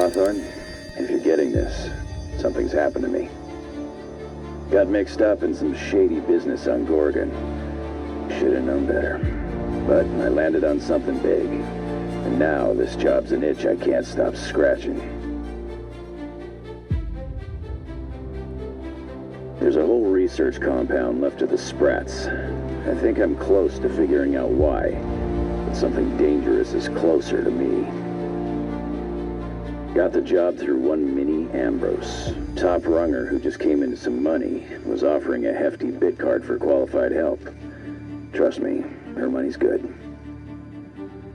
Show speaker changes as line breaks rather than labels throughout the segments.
Hawthorne, if you're getting this, something's happened to me. Got mixed up in some shady business on Gorgon. Should have known better. But I landed on something big. And now this job's an itch I can't stop scratching. There's a whole research compound left of the Sprats. I think I'm close to figuring out why. But something dangerous is closer to me. Got the job through one Minnie Ambrose. Top runger who just came into some money, was offering a hefty bid card for qualified help. Trust me, her money's good.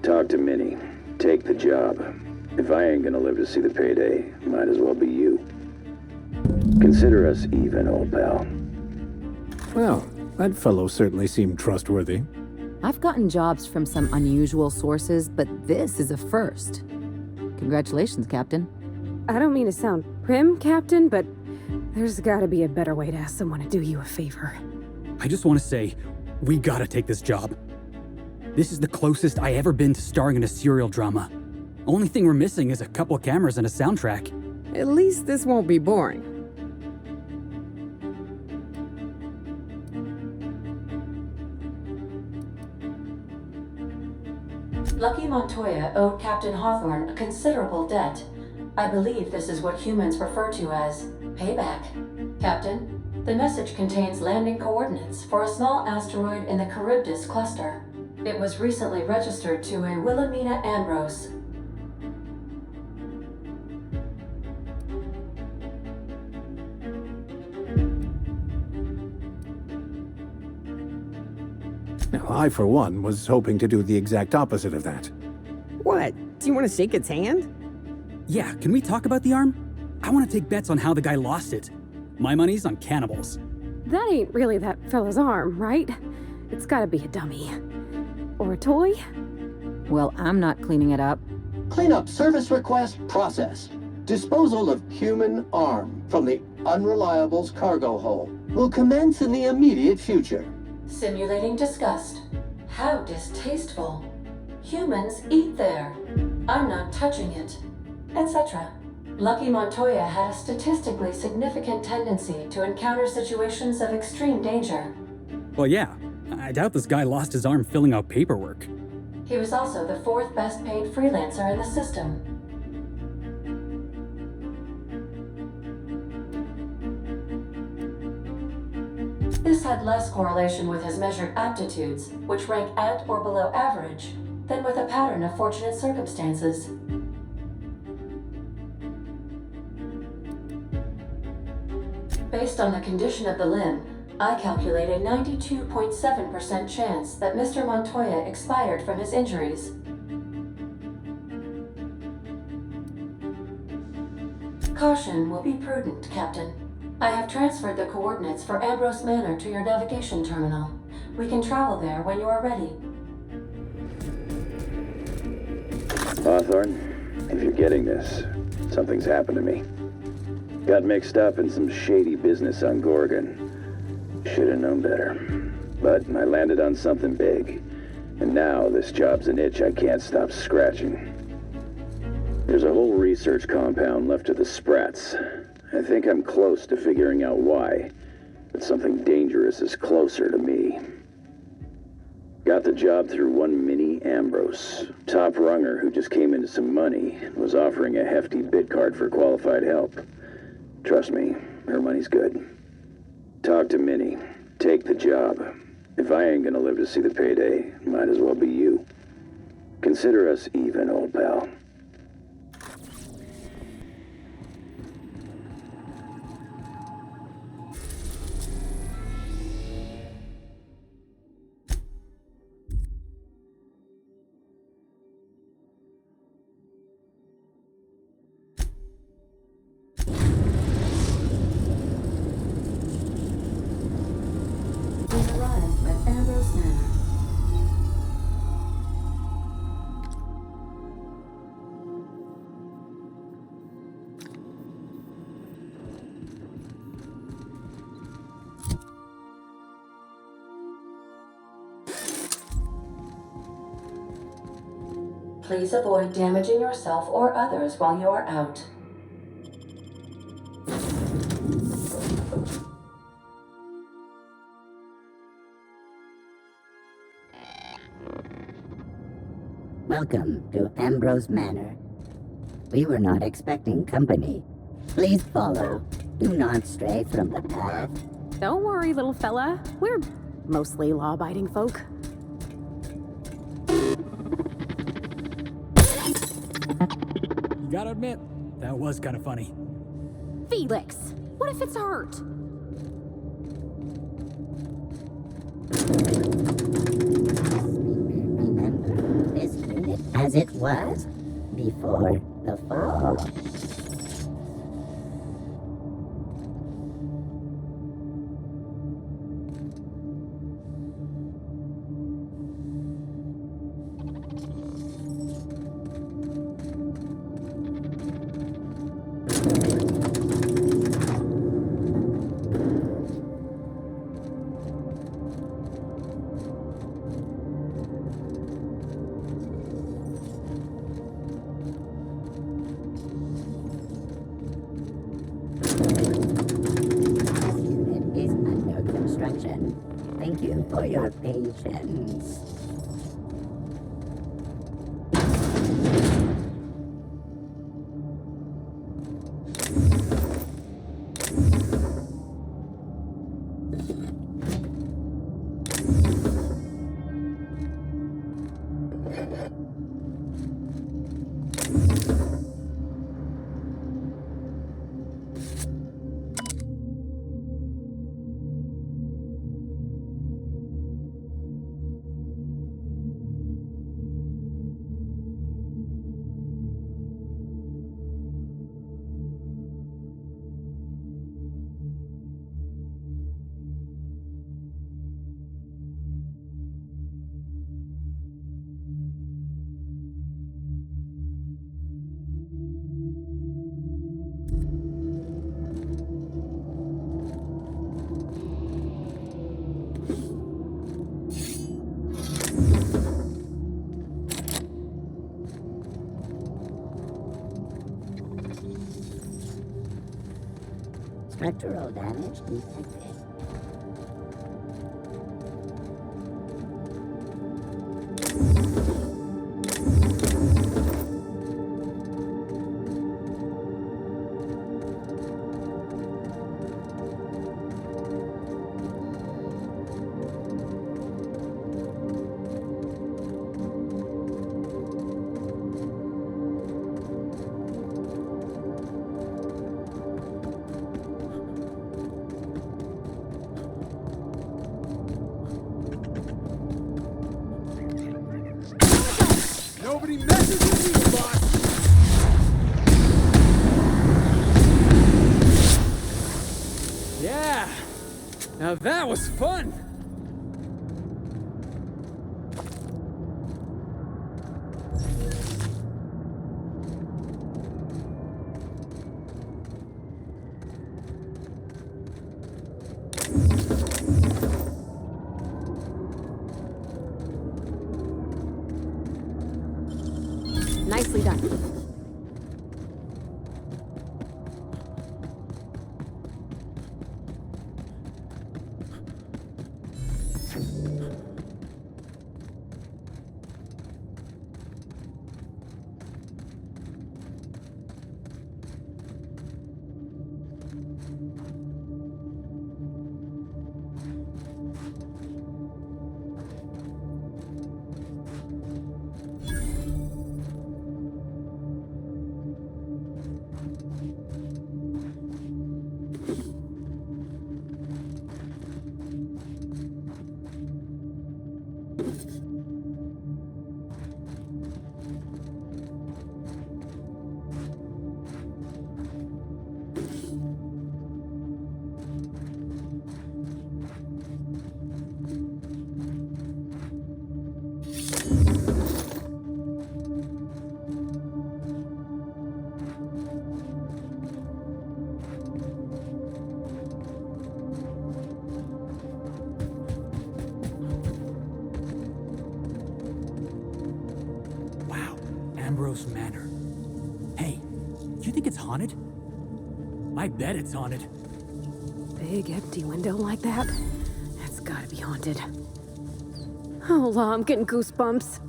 Talk to Minnie. Take the job. If I ain't gonna live to see the payday, might as well be you. Consider us even, old pal.
Well, that fellow certainly seemed trustworthy.
I've gotten jobs from some unusual sources, but this is a first. Congratulations, Captain.
I don't mean to sound prim, Captain, but there's gotta be a better way to ask someone to do you a favor.
I just want to say, we gotta take this job. This is the closest I ever been to starring in a serial drama. Only thing we're missing is a couple of cameras and a soundtrack.
At least this won't be boring.
Lucky Montoya owed Captain Hawthorne a considerable debt. I believe this is what humans refer to as payback. Captain, the message contains landing coordinates for a small asteroid in the Charybdis cluster. It was recently registered to a Wilhelmina Ambrose.
Now, I, for one, was hoping to do the exact opposite of that.
What? Do you want to shake its hand?
Yeah, can we talk about the arm? I want to take bets on how the guy lost it. My money's on cannibals.
That ain't really that fella's arm, right? It's gotta be a dummy. Or a toy?
Well, I'm not cleaning it up.
Cleanup service request processed. Disposal of human arm from the Unreliable's cargo hold will commence in the immediate future.
Simulating disgust. How distasteful. Humans eat there. I'm not touching it. Etc. Lucky Montoya had a statistically significant tendency to encounter situations of extreme danger.
Well, yeah, I doubt this guy lost his arm filling out paperwork.
He was also the 4th best paid freelancer in the system. This had less correlation with his measured aptitudes, which rank at or below average, than with a pattern of fortunate circumstances. Based on the condition of the limb, I calculate a 92.7% chance that Mr. Montoya expired from his injuries. Caution will be prudent, Captain. I have transferred the coordinates for Ambrose Manor to your navigation terminal. We can travel there when you are ready.
Hawthorne, if you're getting this, something's happened to me. Got mixed up in some shady business on Gorgon. Should have known better. But I landed on something big. And now this job's an itch I can't stop scratching. There's a whole research compound left of the Sprats. I think I'm close to figuring out why. But something dangerous is closer to me. Got the job through one Minnie Ambrose. Top runger who just came into some money, was offering a hefty bid card for qualified help. Trust me, her money's good. Talk to Minnie. Take the job. If I ain't gonna live to see the payday, might as well be you. Consider us even, old pal.
We arrived at Ambrose Manor. Please avoid damaging yourself or others while you are out.
Welcome to Ambrose Manor. We were not expecting company. Please follow. Do not stray from the path.
Don't worry, little fella. We're mostly law-abiding folk.
You gotta admit, that was kind of funny.
Felix! What if it's hurt?
Remember this unit as it was before the fall. Thank you for your patience. Structural damage detected.
Nobody messes with me, boss! Yeah! Now that was fun!
Nicely done.
Ambrose Manor. Hey, do you think it's haunted? I bet it's haunted.
Big empty window like that? That's gotta be haunted. Oh, I'm getting goosebumps.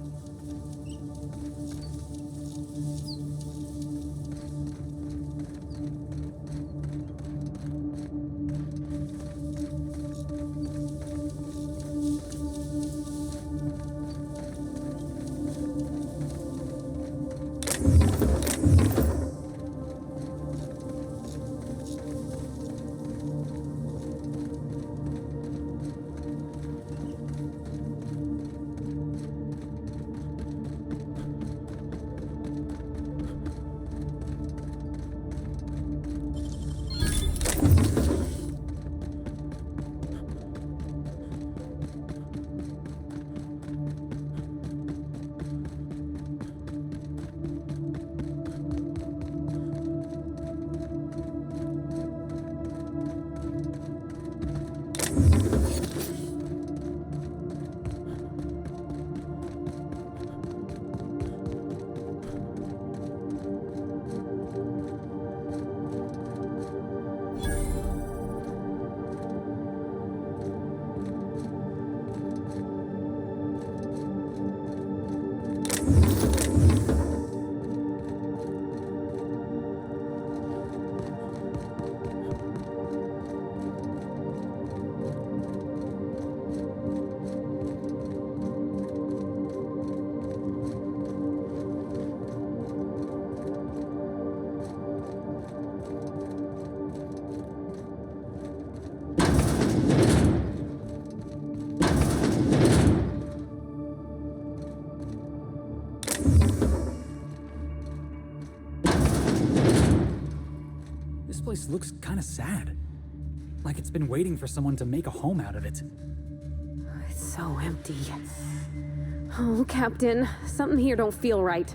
This place looks kinda sad. Like it's been waiting for someone to make a home out of it.
It's so empty. Oh, Captain, something here don't feel right.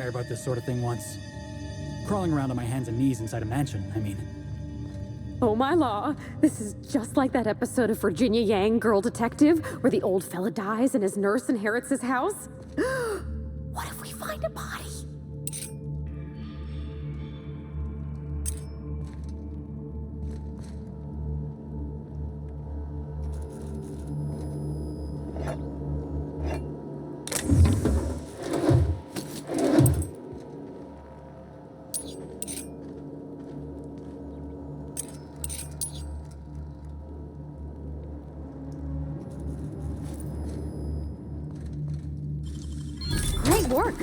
nightmare about this sort of thing once. Crawling around on my hands and knees inside a mansion, I mean.
Oh my law, this is just like that episode of Virginia Yang, Girl Detective, where the old fella dies and his nurse inherits his house. What if we find a body? Great work!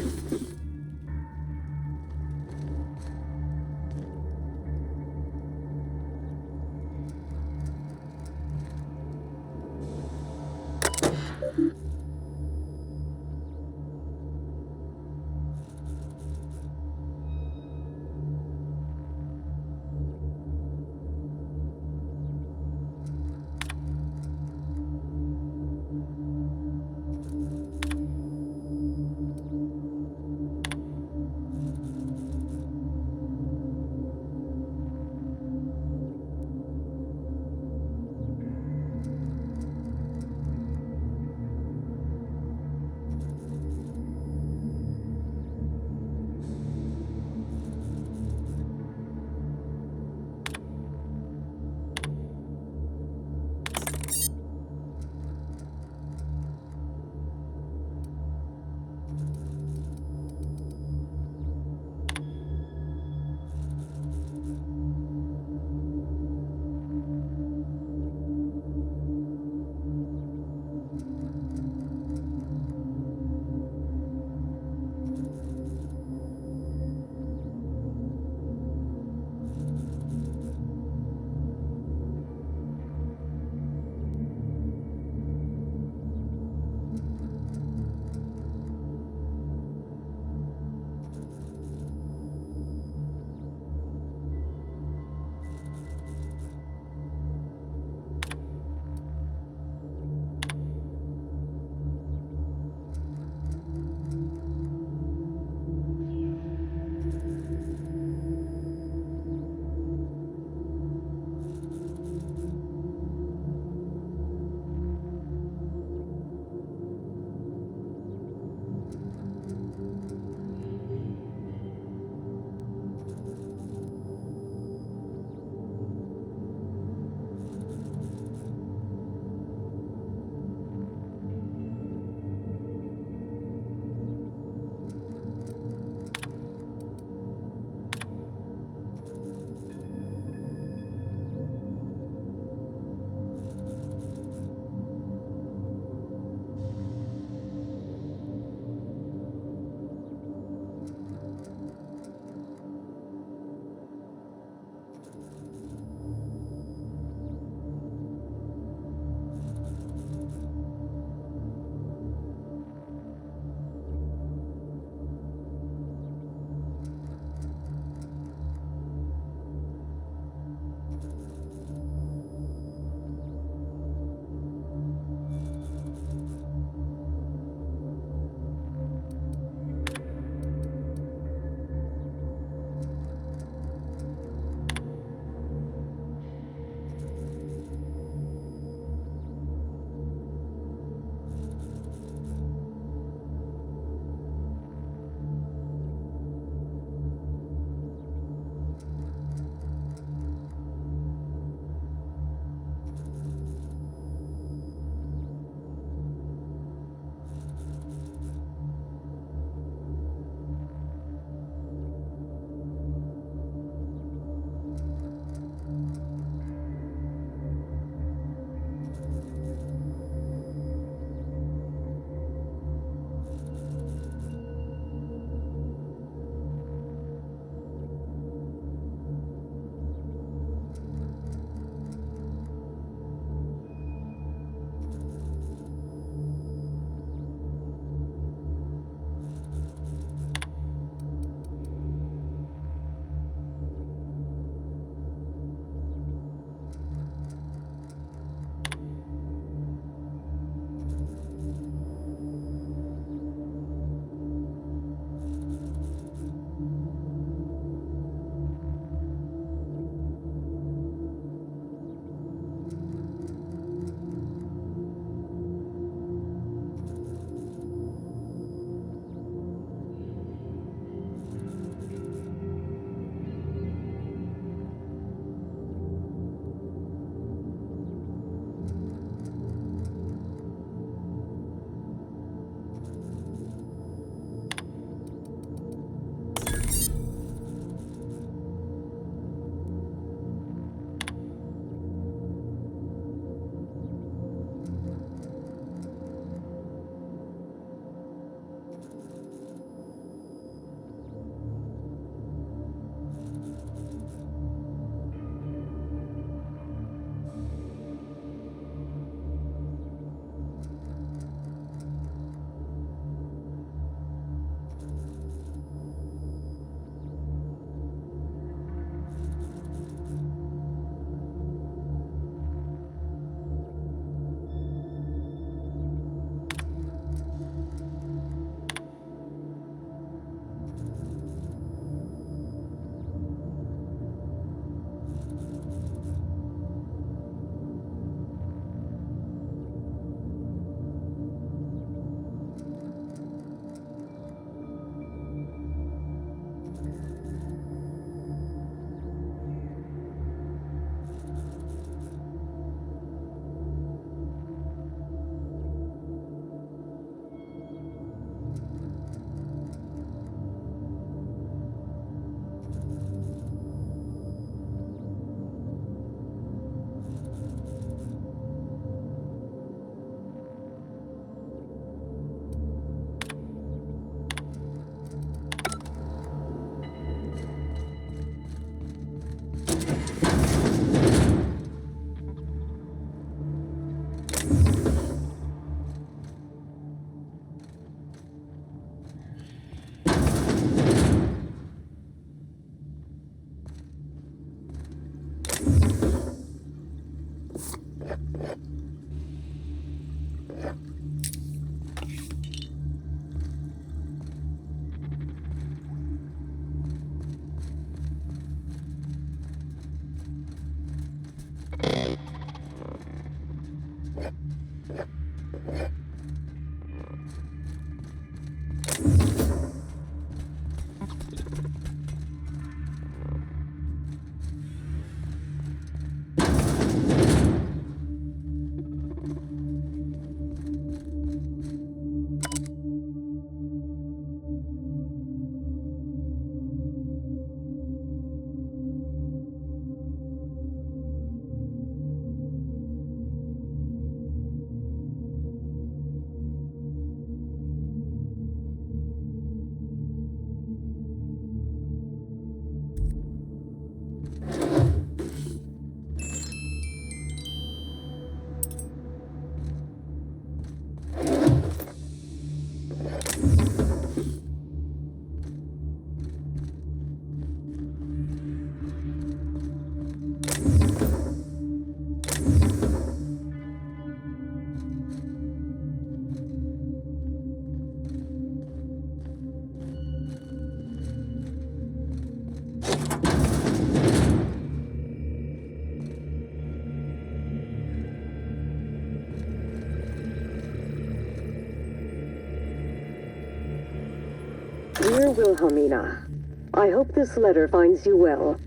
Dear Wilhelmina, I hope this letter finds you well.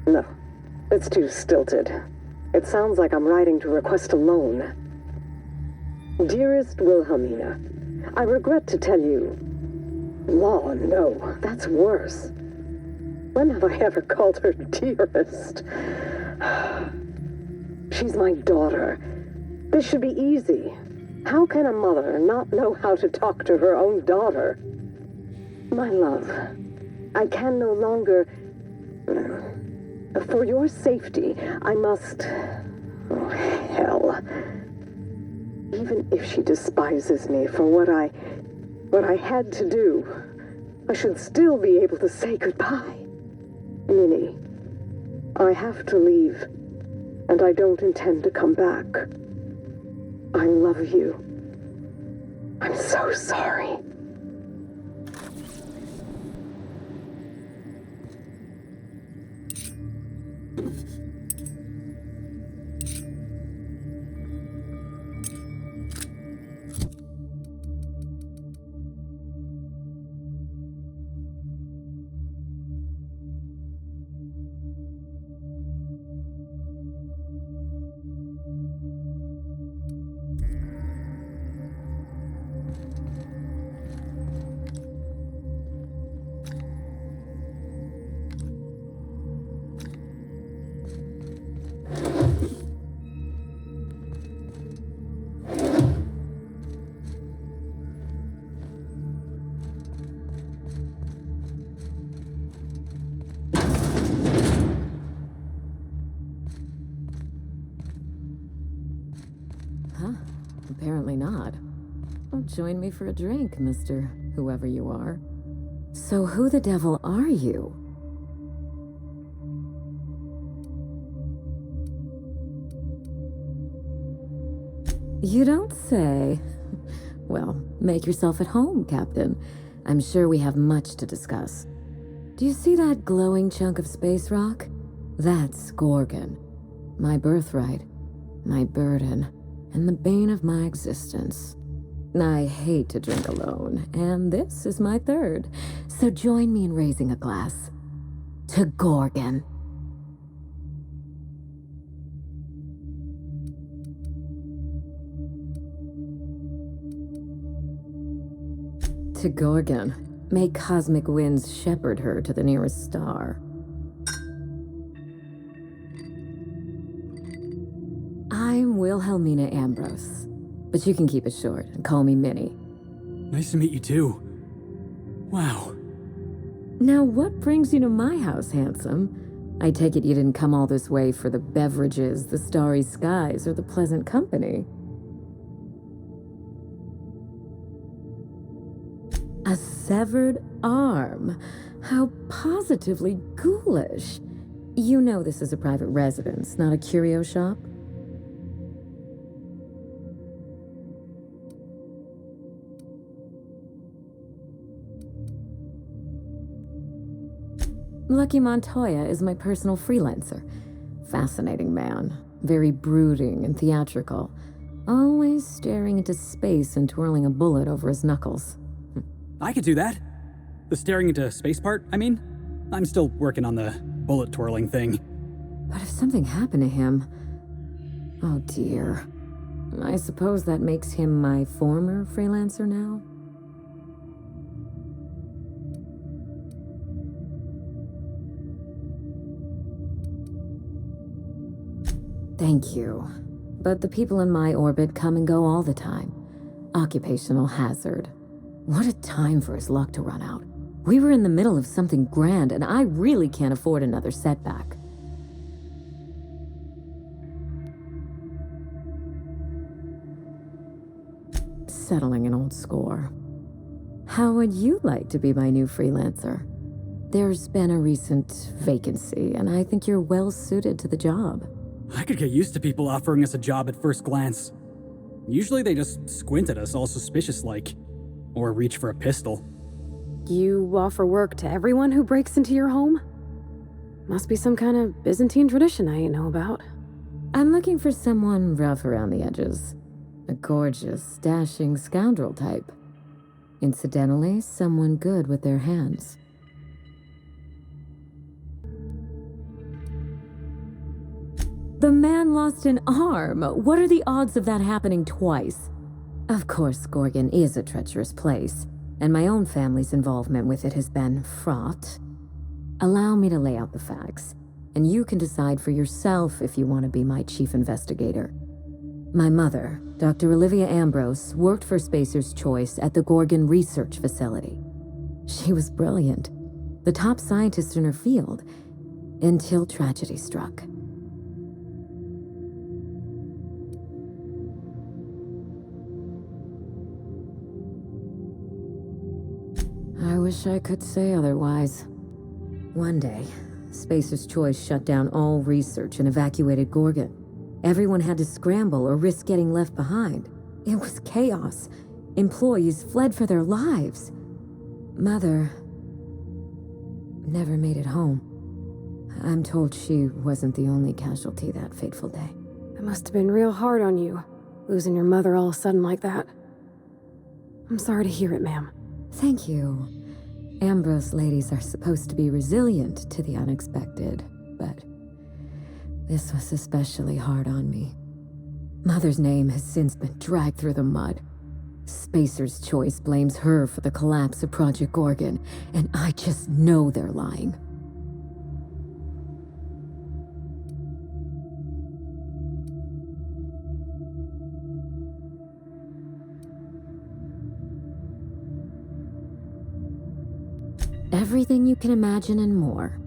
No, it's too stilted. It sounds like I'm writing to request a loan. Dearest Wilhelmina, I regret to tell you... Law, no, that's worse. When have I ever called her dearest? She's my daughter. This should be easy. How can a mother not know how to talk to her own daughter? My love, I can no longer... For your safety, I must... Oh, hell. Even if she despises me for what I had to do, I should still be able to say goodbye. Minnie, I have to leave, and I don't intend to come back. I love you. I'm so sorry.
Apparently not. Well, join me for a drink, Mr. Whoever you are. So who the devil are you? You don't say. Well, make yourself at home, Captain. I'm sure we have much to discuss. Do you see that glowing chunk of space rock? That's Gorgon. My birthright, my burden, and the bane of my existence. I hate to drink alone, and this is my third. So join me in raising a glass. To Gorgon. To Gorgon. May cosmic winds shepherd her to the nearest star. I'm Wilhelmina Ambrose, but you can keep it short and call me Minnie.
Nice to meet you too. Wow.
Now, what brings you to my house, handsome? I take it you didn't come all this way for the beverages, the starry skies, or the pleasant company. A severed arm. How positively ghoulish. You know this is a private residence, not a curio shop? Lucky Montoya is my personal freelancer. Fascinating man. Very brooding and theatrical. Always staring into space and twirling a bullet over his knuckles.
I could do that. The staring into space part, I mean. I'm still working on the bullet twirling thing.
But if something happened to him... Oh dear. I suppose that makes him my former freelancer now? Thank you. But the people in my orbit come and go all the time. Occupational hazard. What a time for his luck to run out. We were in the middle of something grand, and I really can't afford another setback. Settling an old score. How would you like to be my new freelancer? There's been a recent vacancy, and I think you're well suited to the job.
I could get used to people offering us a job at first glance. Usually they just squint at us all suspicious-like, or reach for a pistol.
You offer work to everyone who breaks into your home? Must be some kind of Byzantine tradition I ain't know about.
I'm looking for someone rough around the edges. A gorgeous, dashing scoundrel type. Incidentally, someone good with their hands. The man lost an arm. What are the odds of that happening twice? Of course, Gorgon is a treacherous place, and my own family's involvement with it has been fraught. Allow me to lay out the facts, and you can decide for yourself if you want to be my chief investigator. My mother, Dr. Olivia Ambrose, worked for Spacer's Choice at the Gorgon Research Facility. She was brilliant, the top scientist in her field, until tragedy struck. I wish I could say otherwise. One day, Spacer's Choice shut down all research and evacuated Gorgon. Everyone had to scramble or risk getting left behind. It was chaos. Employees fled for their lives. Mother never made it home. I'm told she wasn't the only casualty that fateful day.
It must have been real hard on you, losing your mother all of a sudden like that. I'm sorry to hear it, ma'am.
Thank you. Ambrose ladies are supposed to be resilient to the unexpected, but this was especially hard on me. Mother's name has since been dragged through the mud. Spacer's Choice blames her for the collapse of Project Gorgon, and I just know they're lying. Everything you can imagine and more.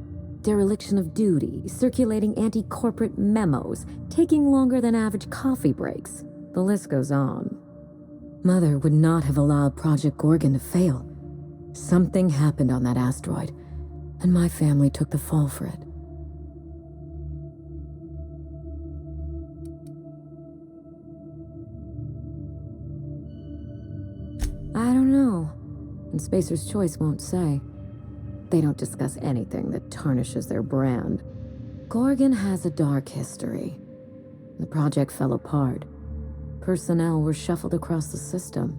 Dereliction of duty, circulating anti-corporate memos, taking longer than average coffee breaks. The list goes on. Mother would not have allowed Project Gorgon to fail. Something happened on that asteroid, and my family took the fall for it. I don't know, and Spacer's Choice won't say. They don't discuss anything that tarnishes their brand. Gorgon has a dark history. The project fell apart. Personnel were shuffled across the system.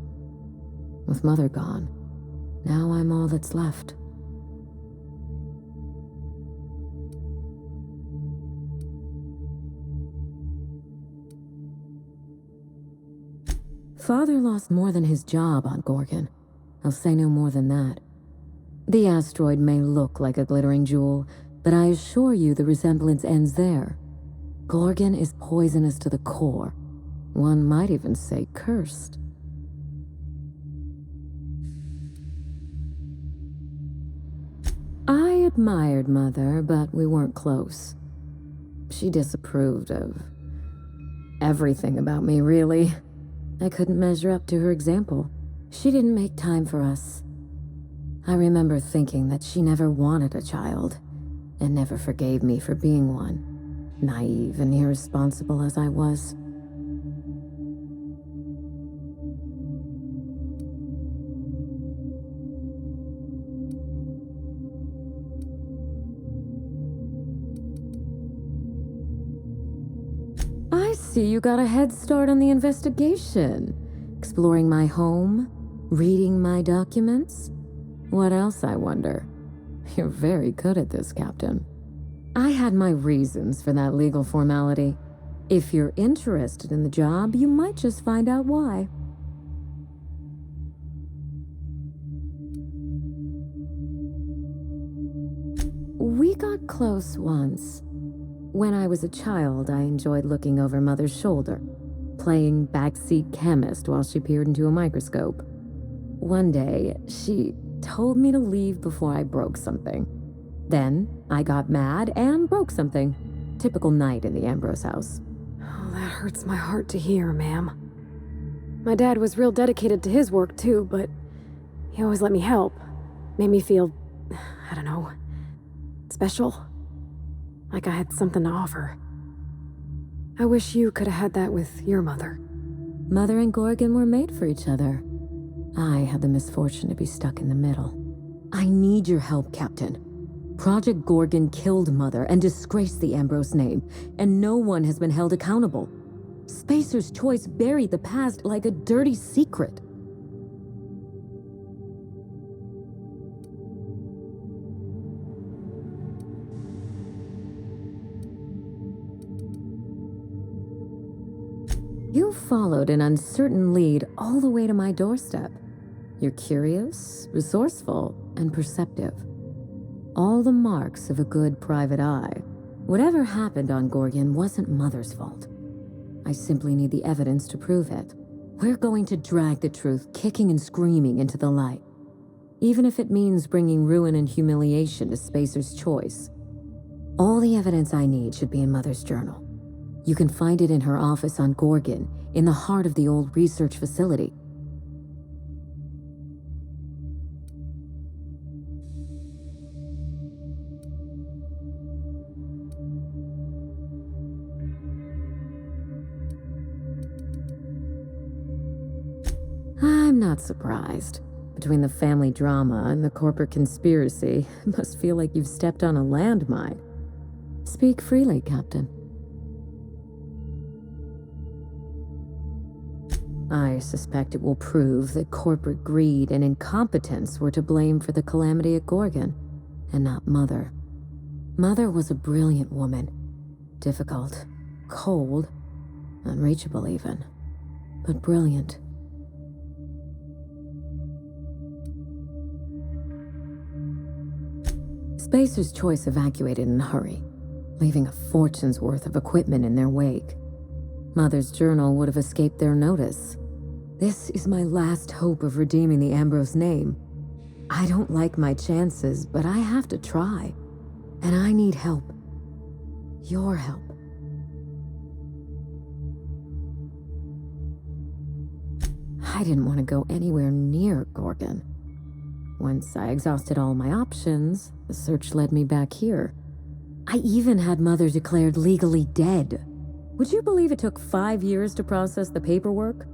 With Mother gone, now I'm all that's left. Father lost more than his job on Gorgon. I'll say no more than that. The asteroid may look like a glittering jewel, but I assure you the resemblance ends there. Gorgon is poisonous to the core. One might even say cursed. I admired Mother, but we weren't close. She disapproved of everything about me, really. I couldn't measure up to her example. She didn't make time for us. I remember thinking that she never wanted a child, and never forgave me for being one, naive and irresponsible as I was. see you got a head start on the investigation. Exploring my home, reading my documents. What else, I wonder? You're very good at this, Captain. I had my reasons for that legal formality. If you're interested in the job, you might just find out why. We got close once. When I was a child, I enjoyed looking over Mother's shoulder, playing backseat chemist while she peered into a microscope. One day, she told me to leave before I broke something. Then, I got mad and broke something. Typical night in the Ambrose house.
Oh, that hurts my heart to hear, ma'am. My dad was real dedicated to his work, too, but he always let me help. Made me feel, I don't know, special. Like I had something to offer. I wish you could have had that with your mother.
Mother and Gorgon were made for each other. I had the misfortune to be stuck in the middle. I need your help, Captain. Project Gorgon killed Mother and disgraced the Ambrose name, and no one has been held accountable. Spacer's Choice buried the past like a dirty secret. You followed an uncertain lead all the way to my doorstep. You're curious, resourceful, and perceptive. All the marks of a good private eye. Whatever happened on Gorgon wasn't Mother's fault. I simply need the evidence to prove it. We're going to drag the truth kicking and screaming into the light. Even if it means bringing ruin and humiliation to Spacer's Choice. All the evidence I need should be in Mother's journal. You can find it in her office on Gorgon, in the heart of the old research facility. I'm not surprised. Between the family drama and the corporate conspiracy, it must feel like you've stepped on a landmine. Speak freely, Captain. I suspect it will prove that corporate greed and incompetence were to blame for the calamity at Gorgon, and not Mother. Mother was a brilliant woman. Difficult, cold, unreachable even, but brilliant. Spacer's Choice evacuated in a hurry, leaving a fortune's worth of equipment in their wake. Mother's journal would have escaped their notice. This is my last hope of redeeming the Ambrose name. I don't like my chances, but I have to try. And I need help. Your help. I didn't want to go anywhere near Gorgon. Once I exhausted all my options, the search led me back here. I even had Mother declared legally dead. Would you believe it took 5 years to process the paperwork?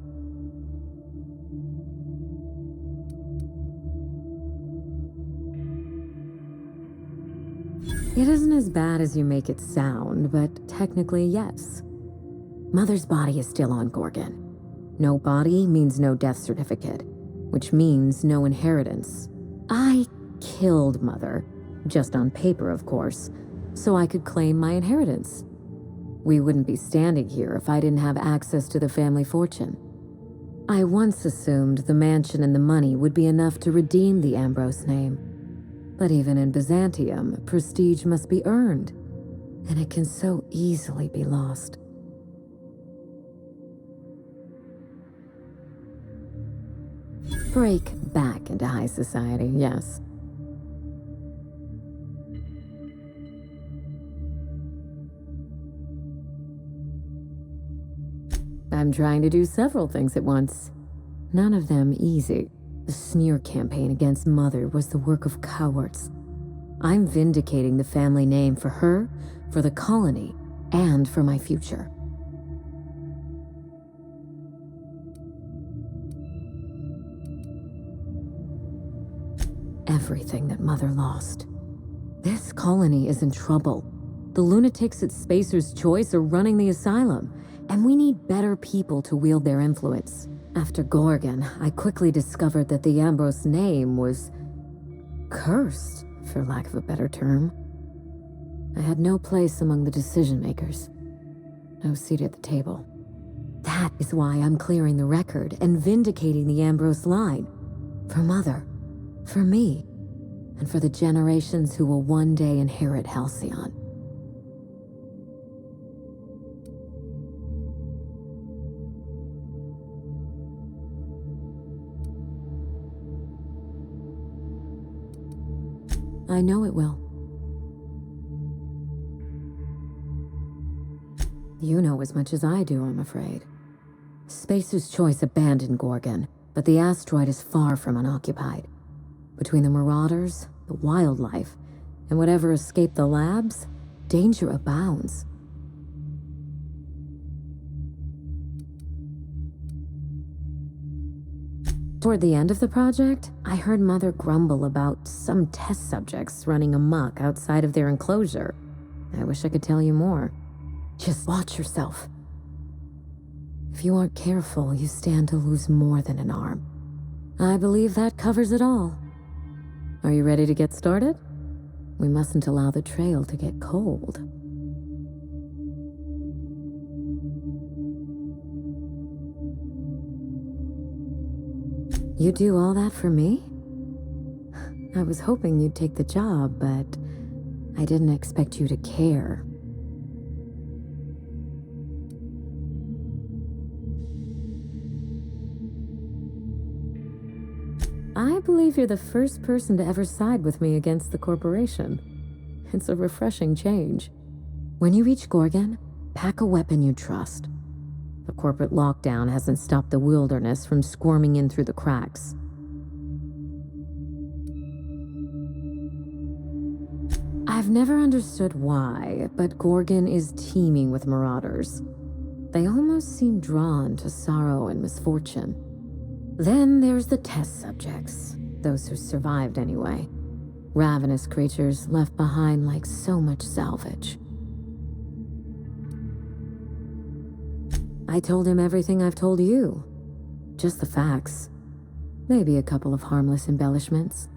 It isn't as bad as you make it sound, but technically, yes. Mother's body is still on Gorgon. No body means no death certificate, which means no inheritance. I killed Mother, just on paper, of course, so I could claim my inheritance. We wouldn't be standing here if I didn't have access to the family fortune. I once assumed the mansion and the money would be enough to redeem the Ambrose name. But even in Byzantium, prestige must be earned, and it can so easily be lost. Break back into high society, yes. I'm trying to do several things at once. None of them easy. The smear campaign against Mother was the work of cowards. I'm vindicating the family name for her, for the colony, and for my future. Everything that Mother lost. This colony is in trouble. The lunatics at Spacer's Choice are running the asylum, and we need better people to wield their influence. After Gorgon, I quickly discovered that the Ambrose name was cursed, for lack of a better term. I had no place among the decision makers. No seat at the table. That is why I'm clearing the record and vindicating the Ambrose line. For Mother, for me, and for the generations who will one day inherit Halcyon. I know it will. You know as much as I do, I'm afraid. Spacer's Choice abandoned Gorgon, but the asteroid is far from unoccupied. Between the marauders, the wildlife, and whatever escaped the labs, danger abounds. Toward the end of the project, I heard Mother grumble about some test subjects running amok outside of their enclosure. I wish I could tell you more. Just watch yourself. If you aren't careful, you stand to lose more than an arm. I believe that covers it all. Are you ready to get started? We mustn't allow the trail to get cold. You do all that for me? I was hoping you'd take the job, but I didn't expect you to care. I believe you're the first person to ever side with me against the corporation. It's a refreshing change. When you reach Gorgon, pack a weapon you trust. The corporate lockdown hasn't stopped the wilderness from squirming in through the cracks. I've never understood why, but Gorgon is teeming with marauders. They almost seem drawn to sorrow and misfortune. Then there's the test subjects, those who survived anyway. Ravenous creatures left behind like so much salvage. I told him everything I've told you. Just the facts. Maybe a couple of harmless embellishments.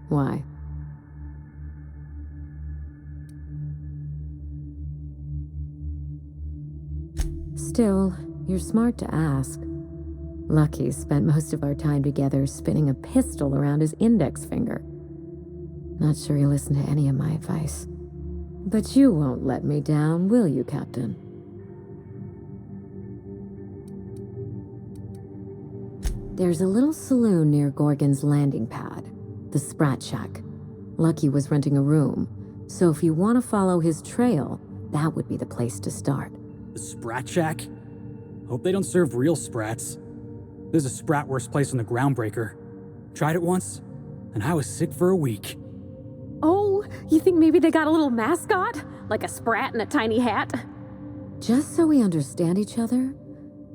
Why? Still, you're smart to ask. Lucky spent most of our time together spinning a pistol around his index finger. Not sure he listened to any of my advice. But you won't let me down, will you, Captain? There's a little saloon near Gorgon's landing pad, the Sprat Shack. Lucky was renting a room, so if you want to follow his trail, that would be the place to start.
The Sprat Shack? Hope they don't serve real sprats. There's a Spratwurst place on the Groundbreaker. Tried it once, and I was sick for a week.
Oh, you think maybe they got a little mascot? Like a sprat in a tiny hat?
Just so we understand each other,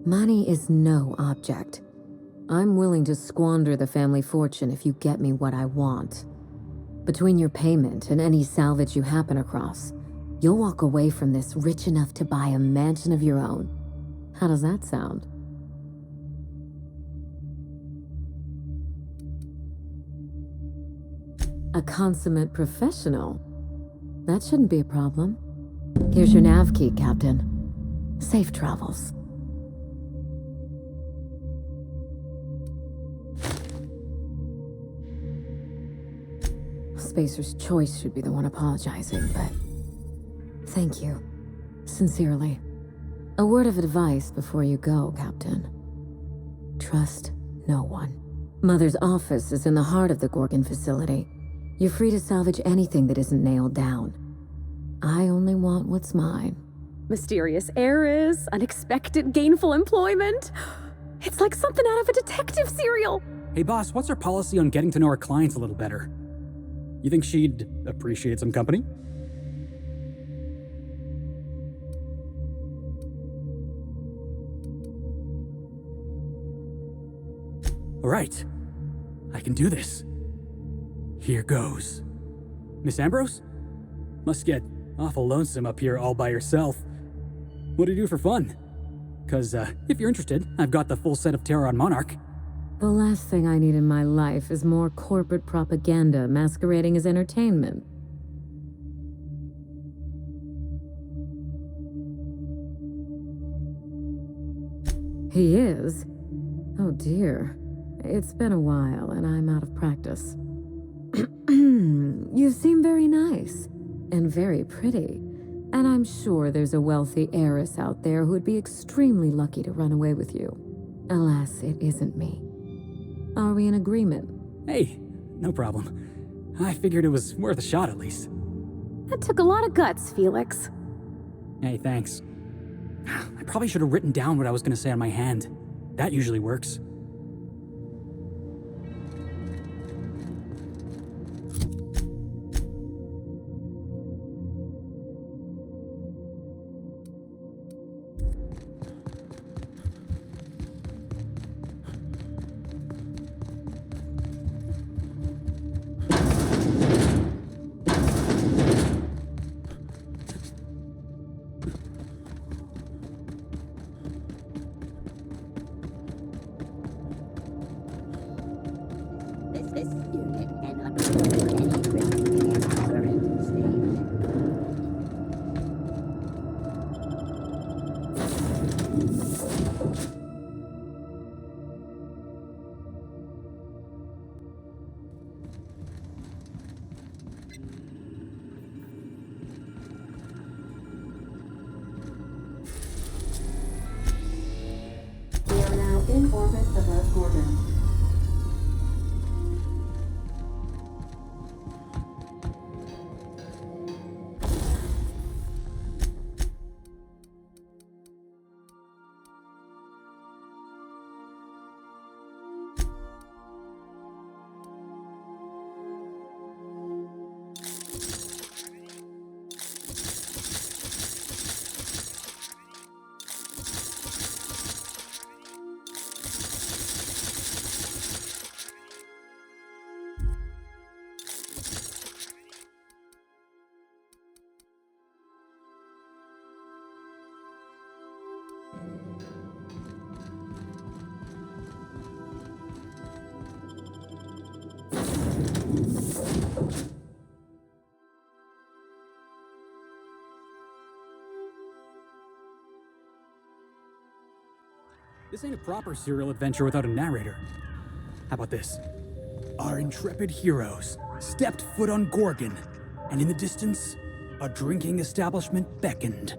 money is no object. I'm willing to squander the family fortune if you get me what I want. Between your payment and any salvage you happen across, you'll walk away from this rich enough to buy a mansion of your own. How does that sound? A consummate professional? That shouldn't be a problem. Here's your nav key, Captain. Safe travels. Spacer's Choice should be the one apologizing, but thank you. Sincerely. A word of advice before you go, Captain. Trust no one. Mother's office is in the heart of the Gorgon facility. You're free to salvage anything that isn't nailed down. I only want what's mine.
Mysterious heiress, unexpected gainful employment. It's like something out of a detective serial.
Hey boss, what's our policy on getting to know our clients a little better? You think she'd appreciate some company? All right, I can do this. Here goes. Miss Ambrose? Must get awful lonesome up here all by yourself. What do you do for fun? Because, if you're interested, I've got the full set of Terror on Monarch.
The last thing I need in my life is more corporate propaganda masquerading as entertainment. He is? Oh dear. It's been a while, and I'm out of practice. You seem very nice, and very pretty. And I'm sure there's a wealthy heiress out there who'd be extremely lucky to run away with you. Alas, it isn't me. Are we in agreement?
Hey, no problem. I figured it was worth a shot at least.
That took a lot of guts, Felix.
Hey, thanks. I probably should have written down what I was going to say on my hand. That usually works.
This unit cannot tolerate any risk in its current state.
We are now in orbit above Gorgon.
This ain't a proper serial adventure without a narrator. How about this? Our intrepid heroes stepped foot on Gorgon, and in the distance, a drinking establishment beckoned.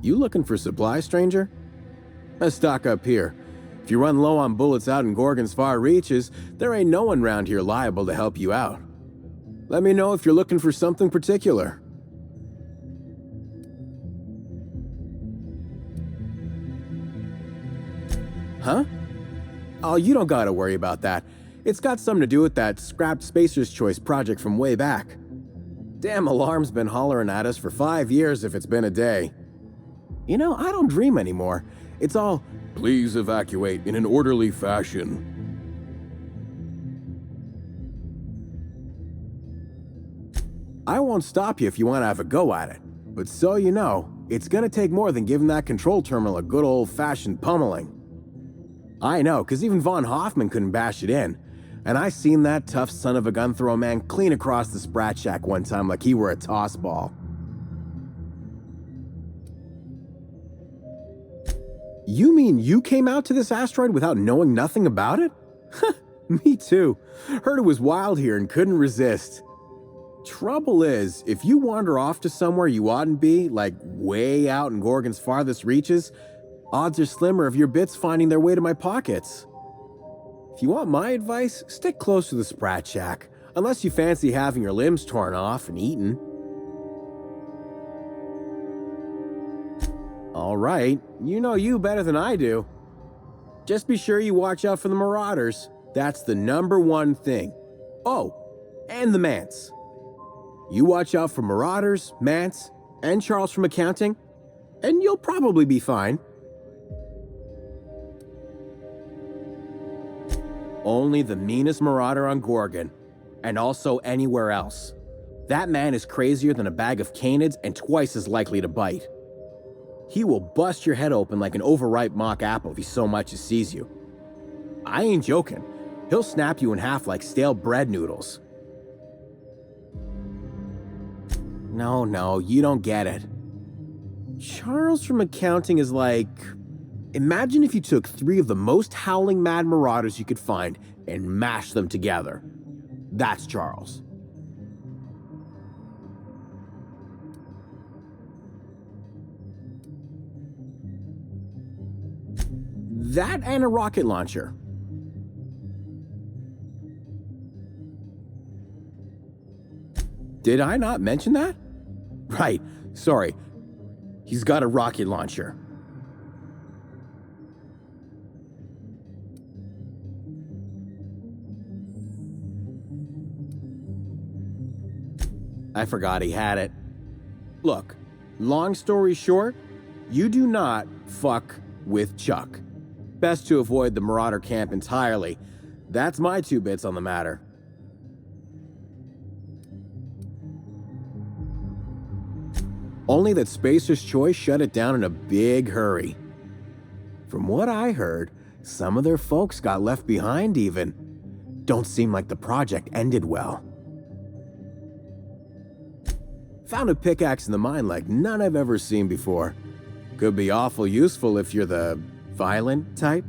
You looking for supplies, stranger? Let's stock up here. If you run low on bullets out in Gorgon's far reaches, there ain't no one round here liable to help you out. Let me know if you're looking for something particular. Huh? Oh, you don't gotta worry about that. It's got something to do with that scrapped Spacer's Choice project from way back. Damn alarm's been hollering at us for 5 years if it's been a day. You know, I don't dream anymore. It's all, please evacuate in an orderly fashion. I won't stop you if you want to have a go at it. But so you know, it's gonna take more than giving that control terminal a good old-fashioned pummeling. I know, because even Von Hoffman couldn't bash it in. And I seen that tough son of a gun throw a man clean across the Sprat Shack one time like he were a toss ball. You mean you came out to this asteroid without knowing nothing about it? Me too. Heard it was wild here and couldn't resist. Trouble is, if you wander off to somewhere you oughtn't be, like way out in Gorgon's farthest reaches, odds are slimmer of your bits finding their way to my pockets. If you want my advice, stick close to the Sprat Shack, unless you fancy having your limbs torn off and eaten. All right, you know you better than I do. Just be sure you watch out for the Marauders. That's the #1 thing. Oh, and the Mance. You watch out for Marauders, Mance, and Charles from accounting, and you'll probably be fine. Only the meanest Marauder on Gorgon, and also anywhere else. That man is crazier than a bag of canids and twice as likely to bite. He will bust your head open like an overripe mock apple if he so much as sees you. I ain't joking. He'll snap you in half like stale bread noodles. No, you don't get it. Charles from accounting is like... Imagine if you took 3 of the most howling mad Marauders you could find and mashed them together. That's Charles. That and a rocket launcher. Did I not mention that? Right, sorry. He's got a rocket launcher. I forgot he had it. Look, long story short, you do not fuck with Chuck. Best to avoid the Marauder camp entirely. That's my 2 bits on the matter. Only that Spacer's Choice shut it down in a big hurry. From what I heard, some of their folks got left behind even. Don't seem like the project ended well. Found a pickaxe in the mine like none I've ever seen before. Could be awful useful if you're the violent type.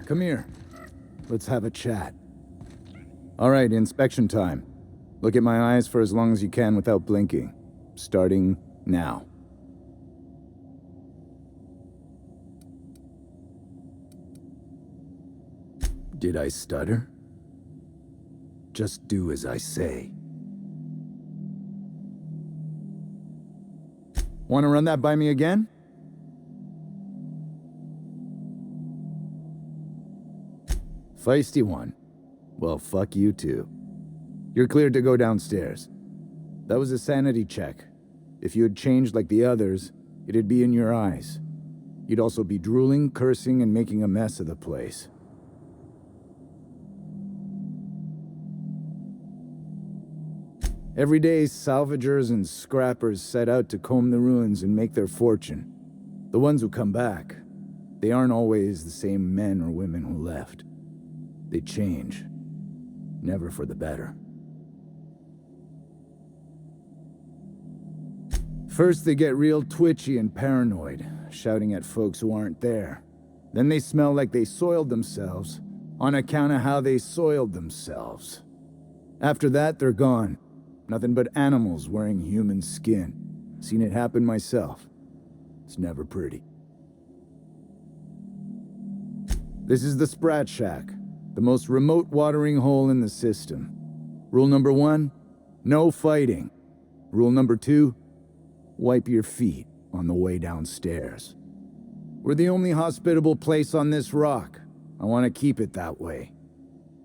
Come here. Let's have a chat. All right, inspection time. Look at my eyes for as long as you can without blinking. Starting now. Did I stutter? Just do as I say. Want to run that by me again? Feisty one. Well, fuck you too. You're cleared to go downstairs. That was a sanity check. If you had changed like the others, it'd be in your eyes. You'd also be drooling, cursing, and making a mess of the place. Every day, salvagers and scrappers set out to comb the ruins and make their fortune. The ones who come back, they aren't always the same men or women who left. They change. Never for the better. First, they get real twitchy and paranoid, shouting at folks who aren't there. Then they smell like they soiled themselves, on account of how they soiled themselves. After that, they're gone. Nothing but animals wearing human skin. Seen it happen myself. It's never pretty. This is the Sprat Shack, the most remote watering hole in the system. Rule number 1, no fighting. Rule number 2, wipe your feet on the way downstairs. We're the only hospitable place on this rock. I want to keep it that way.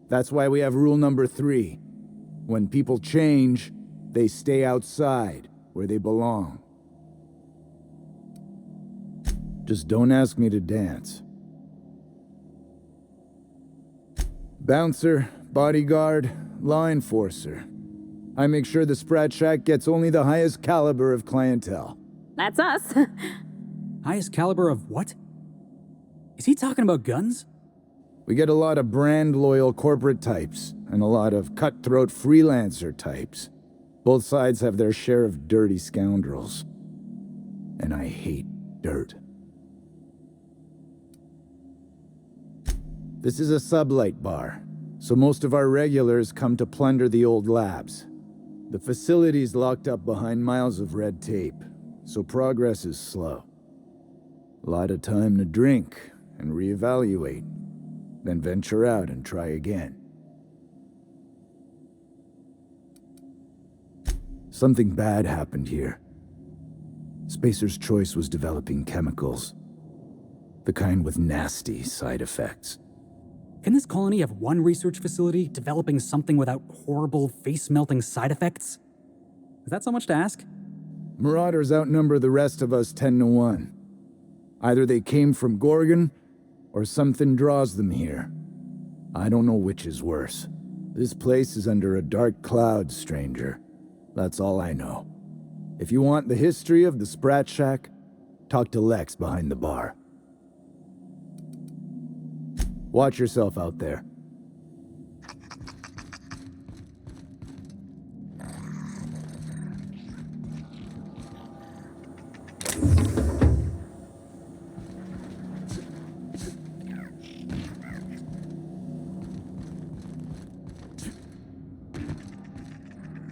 That's why we have rule number 3. When people change, they stay outside, where they belong. Just don't ask me to dance. Bouncer, bodyguard, law enforcer. I make sure the Sprat Shack gets only the highest caliber of clientele.
That's us.
Highest caliber of what? Is he talking about guns?
We get a lot of brand-loyal corporate types, and a lot of cutthroat freelancer types. Both sides have their share of dirty scoundrels. And I hate dirt. This is a sublight bar, so most of our regulars come to plunder the old labs. The facility's locked up behind miles of red tape, so progress is slow. A lot of time to drink and reevaluate, then venture out and try again. Something bad happened here. Spacer's Choice was developing chemicals. The kind with nasty side effects.
Can this colony have one research facility developing something without horrible, face-melting side effects? Is that so much to ask?
Marauders outnumber the rest of us 10 to 1. Either they came from Gorgon, or something draws them here. I don't know which is worse. This place is under a dark cloud, stranger. That's all I know. If you want the history of the Sprat Shack, talk to Lex behind the bar. Watch yourself out there.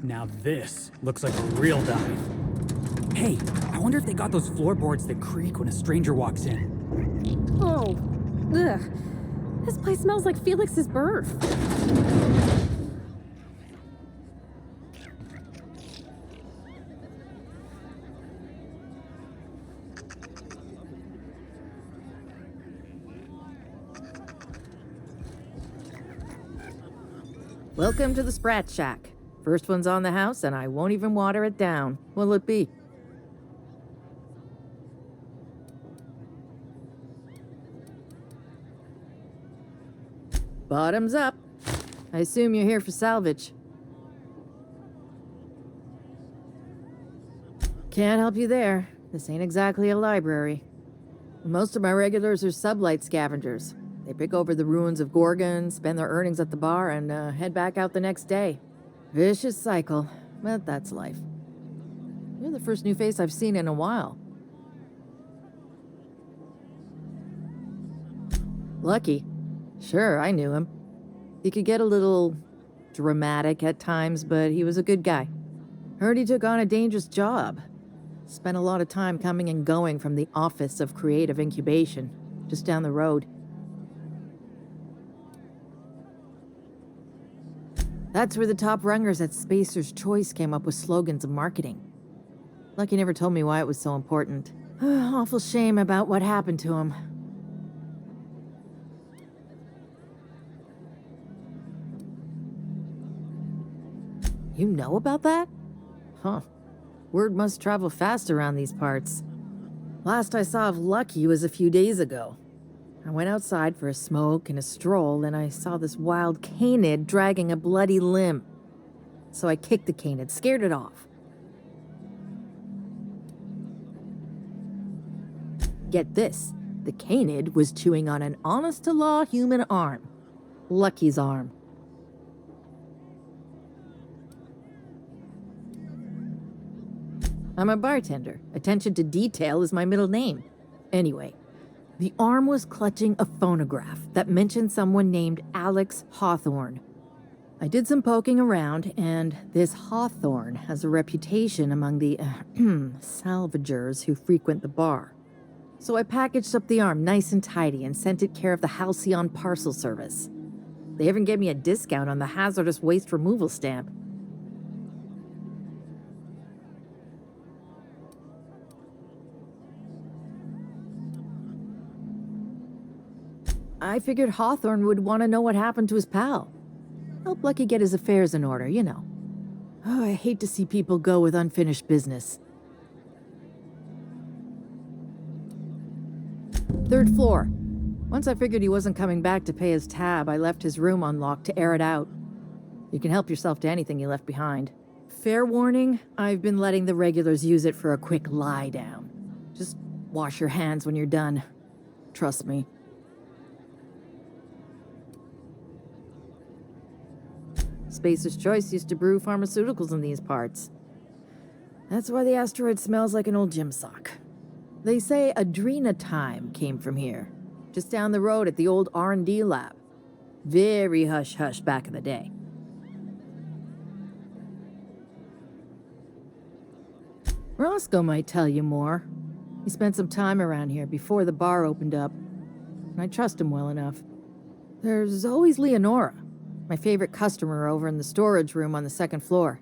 Now this looks like a real dive. Hey, I wonder if they got those floorboards that creak when a stranger walks in.
Oh, ugh. This place smells like Felix's birth.
Welcome to the Sprat Shack. First one's on the house, and I won't even water it down. What'll it be? Bottoms up. I assume you're here for salvage. Can't help you there. This ain't exactly a library. Most of my regulars are sublight scavengers. They pick over the ruins of Gorgon, spend their earnings at the bar, and head back out the next day. Vicious cycle, but that's life. You're the first new face I've seen in a while. Lucky. Sure, I knew him. He could get a little dramatic at times, but he was a good guy. Heard he took on a dangerous job. Spent a lot of time coming and going from the Office of Creative Incubation, just down the road. That's where the top rungers at Spacer's Choice came up with slogans and marketing. Lucky never told me why it was so important. Awful shame about what happened to him. You know about that? Huh. Word must travel fast around these parts. Last I saw of Lucky was a few days ago. I went outside for a smoke and a stroll, and I saw this wild canid dragging a bloody limb. So I kicked the canid, scared it off. Get this, the canid was chewing on an honest-to-law human arm. Lucky's arm. I'm a bartender. Attention to detail is my middle name. Anyway, the arm was clutching a phonograph that mentioned someone named Alex Hawthorne. I did some poking around, and this Hawthorne has a reputation among the salvagers who frequent the bar. So I packaged up the arm nice and tidy and sent it care of the Halcyon Parcel Service. They even gave me a discount on the hazardous waste removal stamp. I figured Hawthorne would want to know what happened to his pal. Help Lucky get his affairs in order, you know. Oh, I hate to see people go with unfinished business. 3rd floor. Once I figured he wasn't coming back to pay his tab, I left his room unlocked to air it out. You can help yourself to anything you left behind. Fair warning, I've been letting the regulars use it for a quick lie down. Just wash your hands when you're done. Trust me. Spacer's Choice used to brew pharmaceuticals in these parts. That's why the asteroid smells like an old gym sock. They say Adrenatime came from here, just down the road at the old R&D lab. Very hush-hush back in the day. Roscoe might tell you more. He spent some time around here before the bar opened up, and I trust him well enough. There's always Leonora, my favorite customer over in the storage room on the 2nd floor.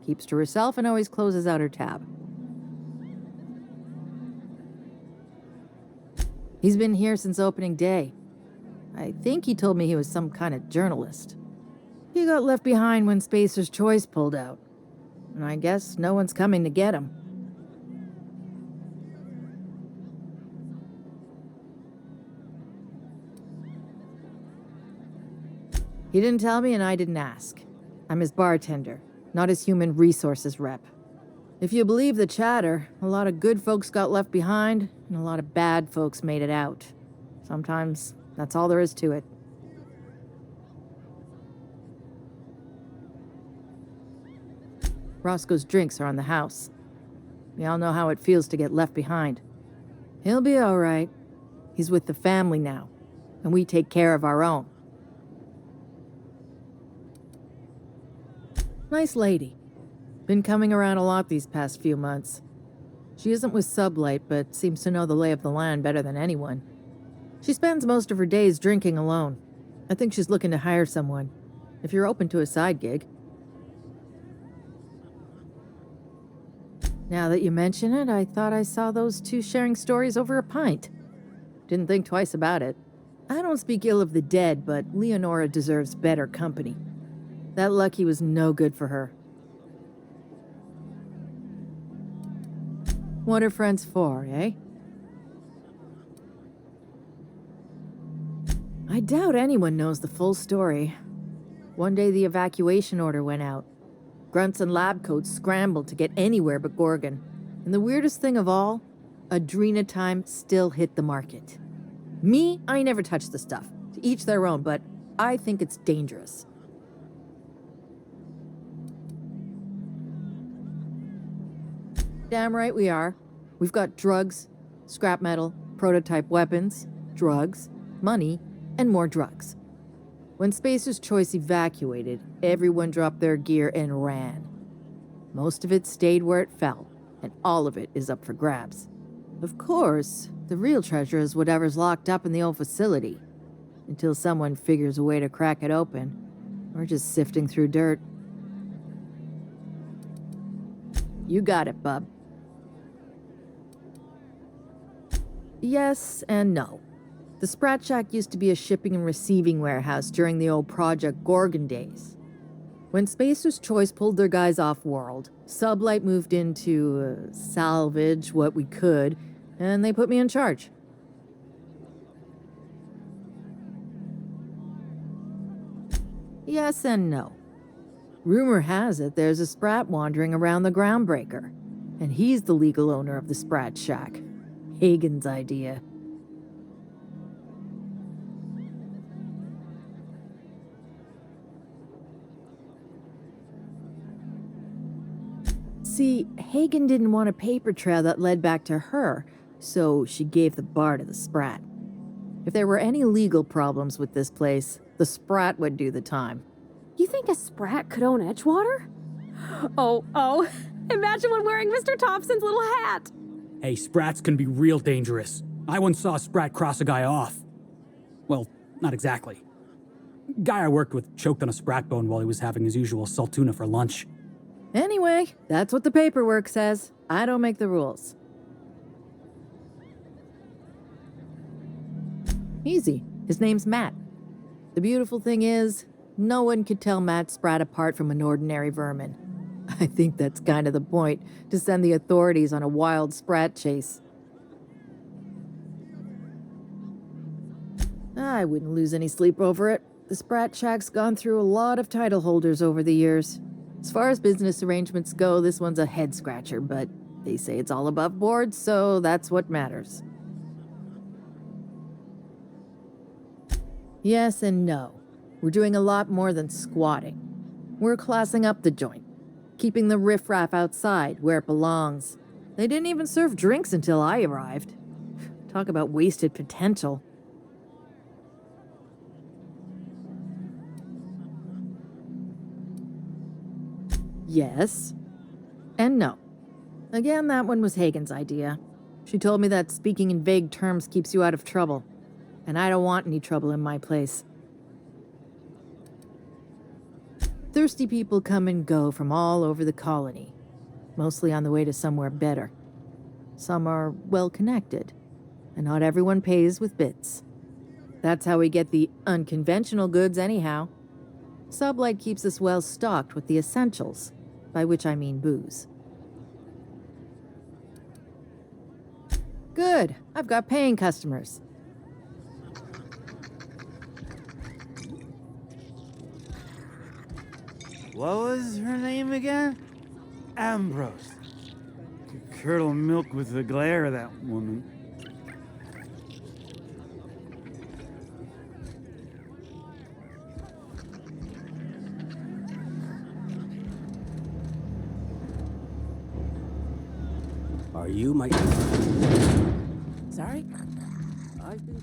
Keeps to herself and always closes out her tab. He's been here since opening day. I think he told me he was some kind of journalist. He got left behind when Spacer's Choice pulled out. And I guess no one's coming to get him. He didn't tell me and I didn't ask. I'm his bartender, not his human resources rep. If you believe the chatter, a lot of good folks got left behind, and a lot of bad folks made it out. Sometimes that's all there is to it. Roscoe's drinks are on the house. We all know how it feels to get left behind. He'll be all right. He's with the family now, and we take care of our own. Nice lady. Been coming around a lot these past few months. She isn't with Sublight, but seems to know the lay of the land better than anyone. She spends most of her days drinking alone. I think she's looking to hire someone, if you're open to a side gig. Now that you mention it, I thought I saw those two sharing stories over a pint. Didn't think twice about it. I don't speak ill of the dead, but Leonora deserves better company. That Lucky was no good for her. What are friends for, eh? I doubt anyone knows the full story. One day the evacuation order went out. Grunts and lab coats scrambled to get anywhere but Gorgon. And the weirdest thing of all, Adrenatime still hit the market. Me, I never touched the stuff. To each their own, but I think it's dangerous. Damn right we are. We've got drugs, scrap metal, prototype weapons, drugs, money, and more drugs. When Spacer's Choice evacuated, everyone dropped their gear and ran. Most of it stayed where it fell, and all of it is up for grabs. Of course, the real treasure is whatever's locked up in the old facility, until someone figures a way to crack it open. We're just sifting through dirt. You got it, bub. Yes and no. The Sprat Shack used to be a shipping and receiving warehouse during the old Project Gorgon days. When Spacer's Choice pulled their guys off-world, Sublight moved in to salvage what we could, and they put me in charge. Yes and no. Rumor has it there's a Sprat wandering around the Groundbreaker, and he's the legal owner of the Sprat Shack. Hagen's idea. See, Hagen didn't want a paper trail that led back to her, so she gave the bar to the Sprat. If there were any legal problems with this place, the Sprat would do the time.
You think a Sprat could own Edgewater? Oh, imagine one wearing Mr. Thompson's little hat!
Hey, Sprats can be real dangerous. I once saw a Sprat cross a guy off. Well, not exactly. Guy I worked with choked on a Sprat bone while he was having his usual salt tuna for lunch.
Anyway, that's what the paperwork says. I don't make the rules. Easy. His name's Matt. The beautiful thing is, no one could tell Matt Sprat apart from an ordinary vermin. I think that's kind of the point, to send the authorities on a wild Sprat chase. I wouldn't lose any sleep over it. The Sprat Shack's gone through a lot of title holders over the years. As far as business arrangements go, this one's a head-scratcher, but they say it's all above board, so that's what matters. Yes and no. We're doing a lot more than squatting. We're classing up the joint, keeping the riffraff outside where it belongs. They didn't even serve drinks until I arrived. Talk about wasted potential. Yes. And no. Again, that one was Hagen's idea. She told me that speaking in vague terms keeps you out of trouble. And I don't want any trouble in my place. Thirsty people come and go from all over the colony. Mostly on the way to somewhere better. Some are well-connected. And not everyone pays with bits. That's how we get the unconventional goods anyhow. Sublight keeps us well-stocked with the essentials. By which I mean booze. Good. I've got paying customers.
What was her name again? Ambrose. Could curdle milk with the glare of that woman.
Are you my... Sorry? I've been...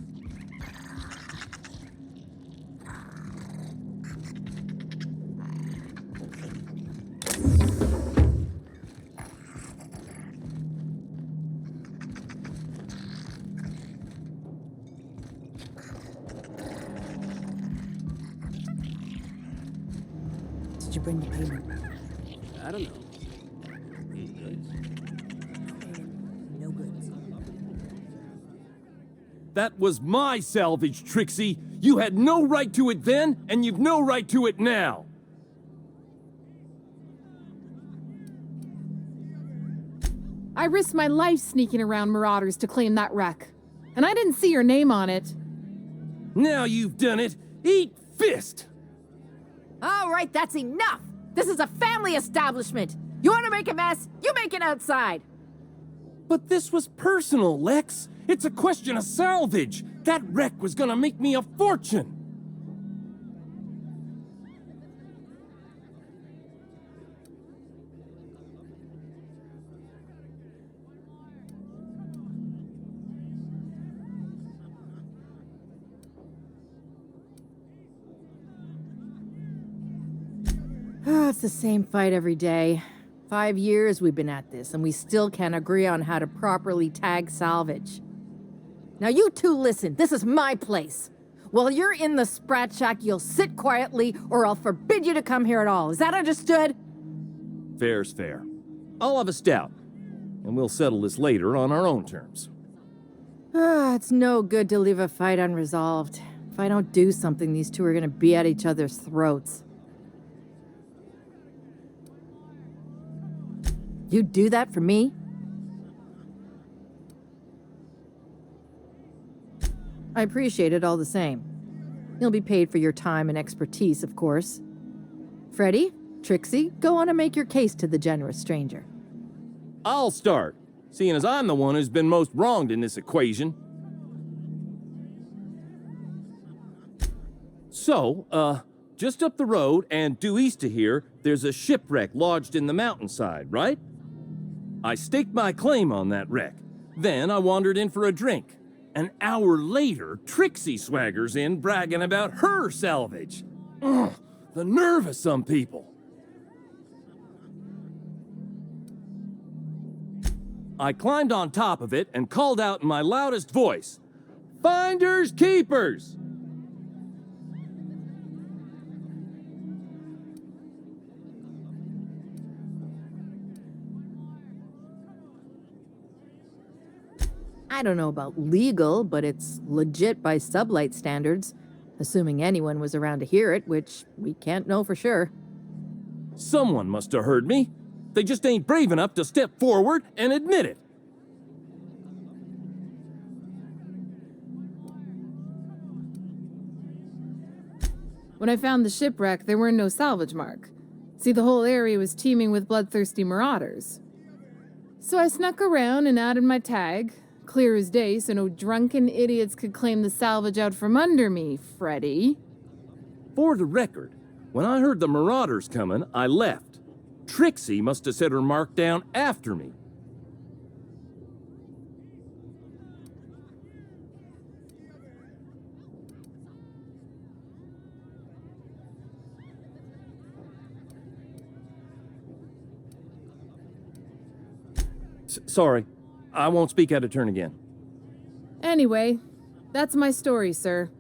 Did you bring the payment? I don't know.
That was my salvage, Trixie. You had no right to it then, and you've no right to it now.
I risked my life sneaking around Marauders to claim that wreck. And I didn't see your name on it.
Now you've done it. Eat fist!
All right, that's enough! This is a family establishment! You want to make a mess? You make it outside!
But this was personal, Lex. It's a question of salvage. That wreck was gonna make me a fortune.
It's the same fight every day. 5 years we've been at this, and we still can't agree on how to properly tag salvage. Now you two listen, this is my place. While you're in the Sprat Shack, you'll sit quietly, or I'll forbid you to come here at all. Is that understood?
Fair's fair. I'll have a stout, and we'll settle this later on our own terms.
It's no good to leave a fight unresolved. If I don't do something, these two are gonna be at each other's throats. You'd do that for me? I appreciate it all the same. You'll be paid for your time and expertise, of course. Freddy, Trixie, go on and make your case to the generous stranger.
I'll start, seeing as I'm the one who's been most wronged in this equation. So, just up the road and due east of here, there's a shipwreck lodged in the mountainside, right? I staked my claim on that wreck. Then I wandered in for a drink. An hour later, Trixie swaggers in bragging about her salvage. Ugh, the nerve of some people. I climbed on top of it and called out in my loudest voice, "Finders keepers!"
I don't know about legal, but it's legit by sublight standards, assuming anyone was around to hear it, which we can't know for sure.
Someone must have heard me. They just ain't brave enough to step forward and admit it.
When I found the shipwreck, there were no salvage mark. See, the whole area was teeming with bloodthirsty marauders. So I snuck around and added my tag, clear as day, so no drunken idiots could claim the salvage out from under me, Freddy.
For the record, when I heard the marauders coming, I left. Trixie must have set her mark down after me. Sorry, I won't speak out of turn again.
Anyway, that's my story, sir.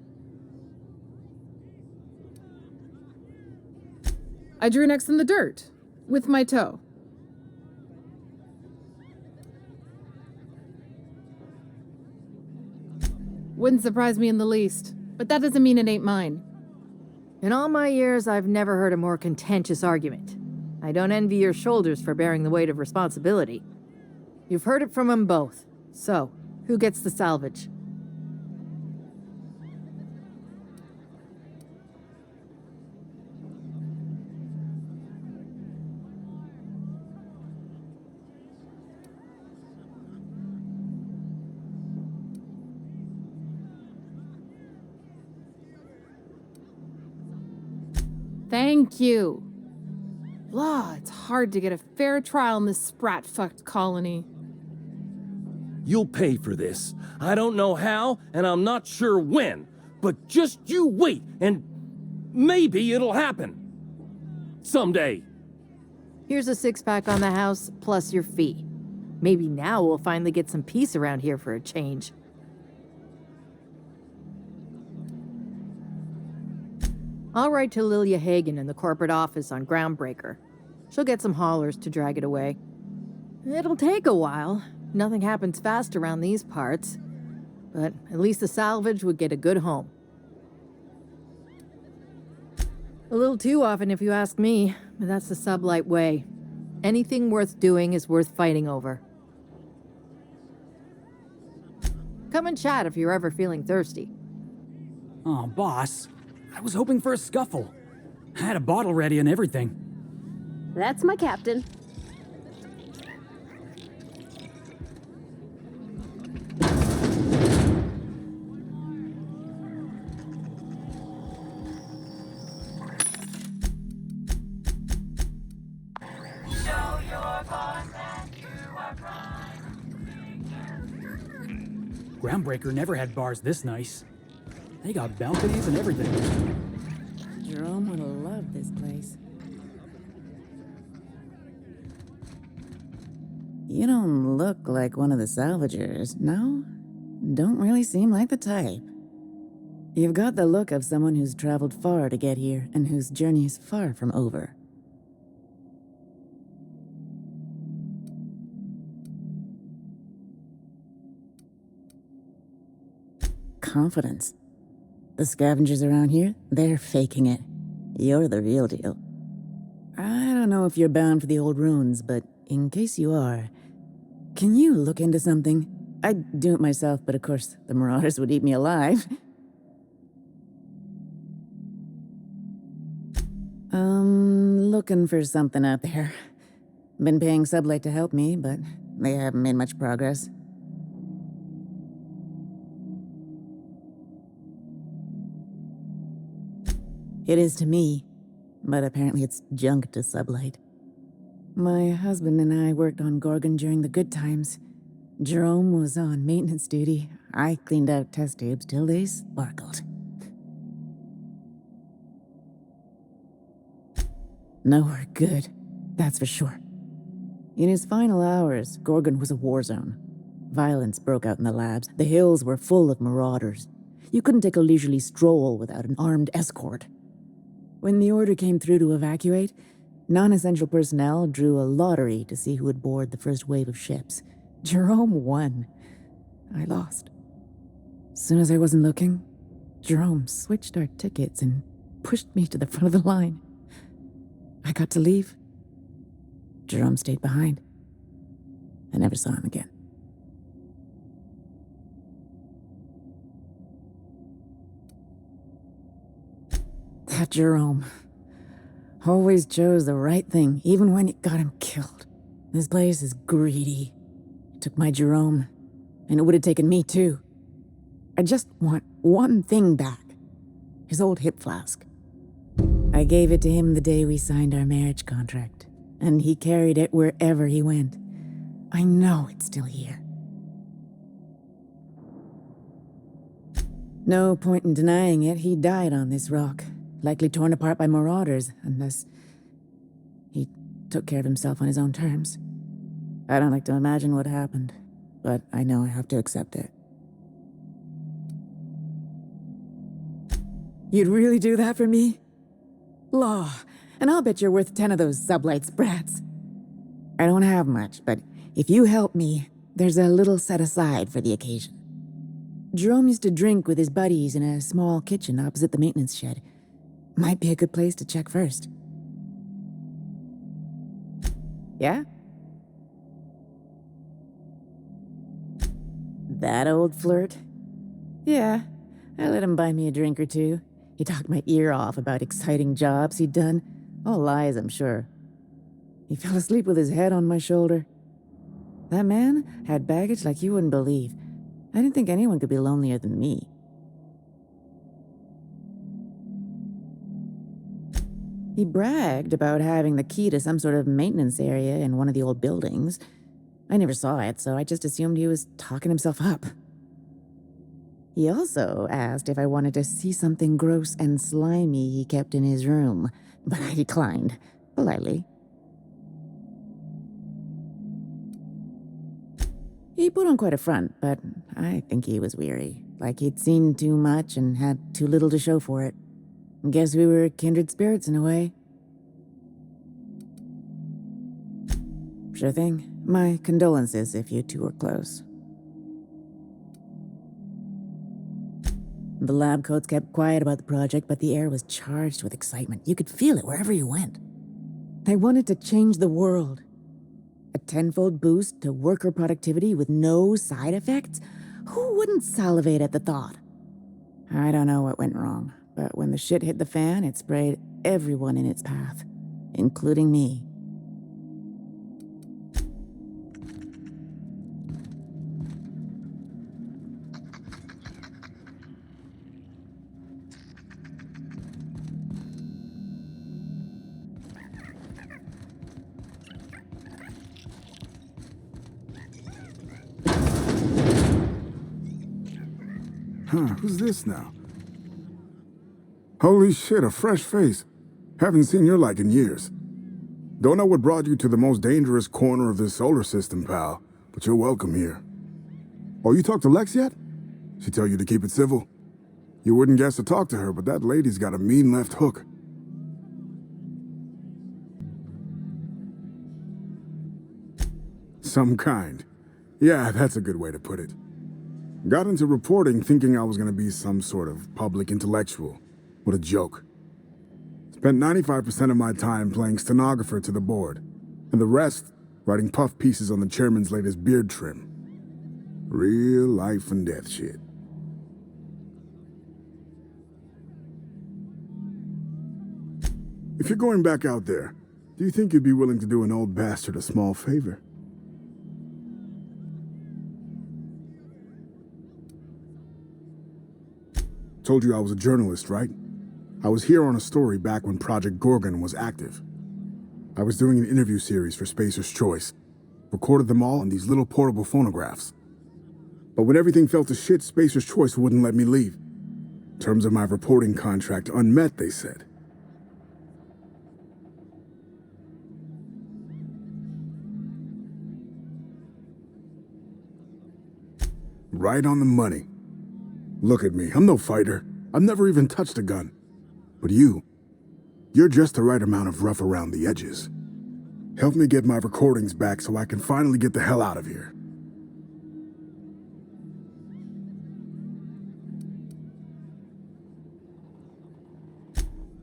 I drew next in the dirt, with my toe. Wouldn't surprise me in the least, but that doesn't mean it ain't mine.
In all my years, I've never heard a more contentious argument. I don't envy your shoulders for bearing the weight of responsibility. You've heard it from them both. So, who gets the salvage?
Thank you. Law, it's hard to get a fair trial in this sprat-fucked colony.
You'll pay for this. I don't know how, and I'm not sure when, but just you wait, and maybe it'll happen. Someday.
Here's a 6-pack on the house, plus your fee. Maybe now we'll finally get some peace around here for a change. I'll write to Lilia Hagen in the corporate office on Groundbreaker. She'll get some haulers to drag it away. It'll take a while. Nothing happens fast around these parts. But at least the salvage would get a good home. A little too often if you ask me, but that's the sublight way. Anything worth doing is worth fighting over. Come and chat if you're ever feeling thirsty.
Oh, boss. I was hoping for a scuffle. I had a bottle ready and everything.
That's my captain.
Groundbreaker never had bars this nice. They got balconies and everything.
Jerome would have loved this place.
You don't look like one of the salvagers, no? Don't really seem like the type. You've got the look of someone who's traveled far to get here and whose journey is far from over. Confidence. The scavengers around here, they're faking it. You're the real deal. I don't know if you're bound for the old ruins, but in case you are, can you look into something? I'd do it myself, but of course, the Marauders would eat me alive. Looking for something out there. Been paying Sublight to help me, but they haven't made much progress. It is to me, but apparently it's junk to Sublight. My husband and I worked on Gorgon during the good times. Jerome was on maintenance duty. I cleaned out test tubes till they sparkled. Nowhere good, that's for sure. In his final hours, Gorgon was a war zone. Violence broke out in the labs. The hills were full of marauders. You couldn't take a leisurely stroll without an armed escort. When the order came through to evacuate, non-essential personnel drew a lottery to see who would board the first wave of ships. Jerome won. I lost. As soon as I wasn't looking, Jerome switched our tickets and pushed me to the front of the line. I got to leave. Jerome stayed behind. I never saw him again. That Jerome always chose the right thing, even when it got him killed. This place is greedy. It took my Jerome, and it would have taken me too. I just want one thing back. His old hip flask. I gave it to him the day we signed our marriage contract, and he carried it wherever he went. I know it's still here. No point in denying it, he died on this rock, likely torn apart by marauders, unless he took care of himself on his own terms. I don't like to imagine what happened, but I know I have to accept it. You'd really do that for me? Law, and I'll bet you're worth 10 of those Sublight sprats. I don't have much, but if you help me, there's a little set aside for the occasion. Jerome used to drink with his buddies in a small kitchen opposite the maintenance shed. Might be a good place to check first. Yeah? That old flirt? Yeah, I let him buy me a drink or two. He talked my ear off about exciting jobs he'd done. All lies, I'm sure. He fell asleep with his head on my shoulder. That man had baggage like you wouldn't believe. I didn't think anyone could be lonelier than me. He bragged about having the key to some sort of maintenance area in one of the old buildings. I never saw it, so I just assumed he was talking himself up. He also asked if I wanted to see something gross and slimy he kept in his room, but I declined, politely. He put on quite a front, but I think he was weary, like he'd seen too much and had too little to show for it. Guess we were kindred spirits in a way. Sure thing. My condolences if you two were close. The lab coats kept quiet about the project, but the air was charged with excitement. You could feel it wherever you went. They wanted to change the world. A 10-fold boost to worker productivity with no side effects? Who wouldn't salivate at the thought? I don't know what went wrong, but when the shit hit the fan, it sprayed everyone in its path, including me.
Huh, who's this now? Holy shit, a fresh face. Haven't seen your like in years. Don't know what brought you to the most dangerous corner of this solar system, pal, but you're welcome here. Oh, you talked to Lex yet? She tell you to keep it civil? You wouldn't guess to talk to her, but that lady's got a mean left hook. Some kind. Yeah, that's a good way to put it. Got into reporting thinking I was gonna be some sort of public intellectual. What a joke. Spent 95% of my time playing stenographer to the board, and the rest writing puff pieces on the chairman's latest beard trim. Real life and death shit. If you're going back out there, do you think you'd be willing to do an old bastard a small favor? Told you I was a journalist, right? I was here on a story back when Project Gorgon was active. I was doing an interview series for Spacer's Choice. Recorded them all on these little portable phonographs. But when everything fell to shit, Spacer's Choice wouldn't let me leave. Terms of my reporting contract unmet, they said. Right on the money. Look at me, I'm no fighter. I've never even touched a gun. But you're just the right amount of rough around the edges. Help me get my recordings back so I can finally get the hell out of here.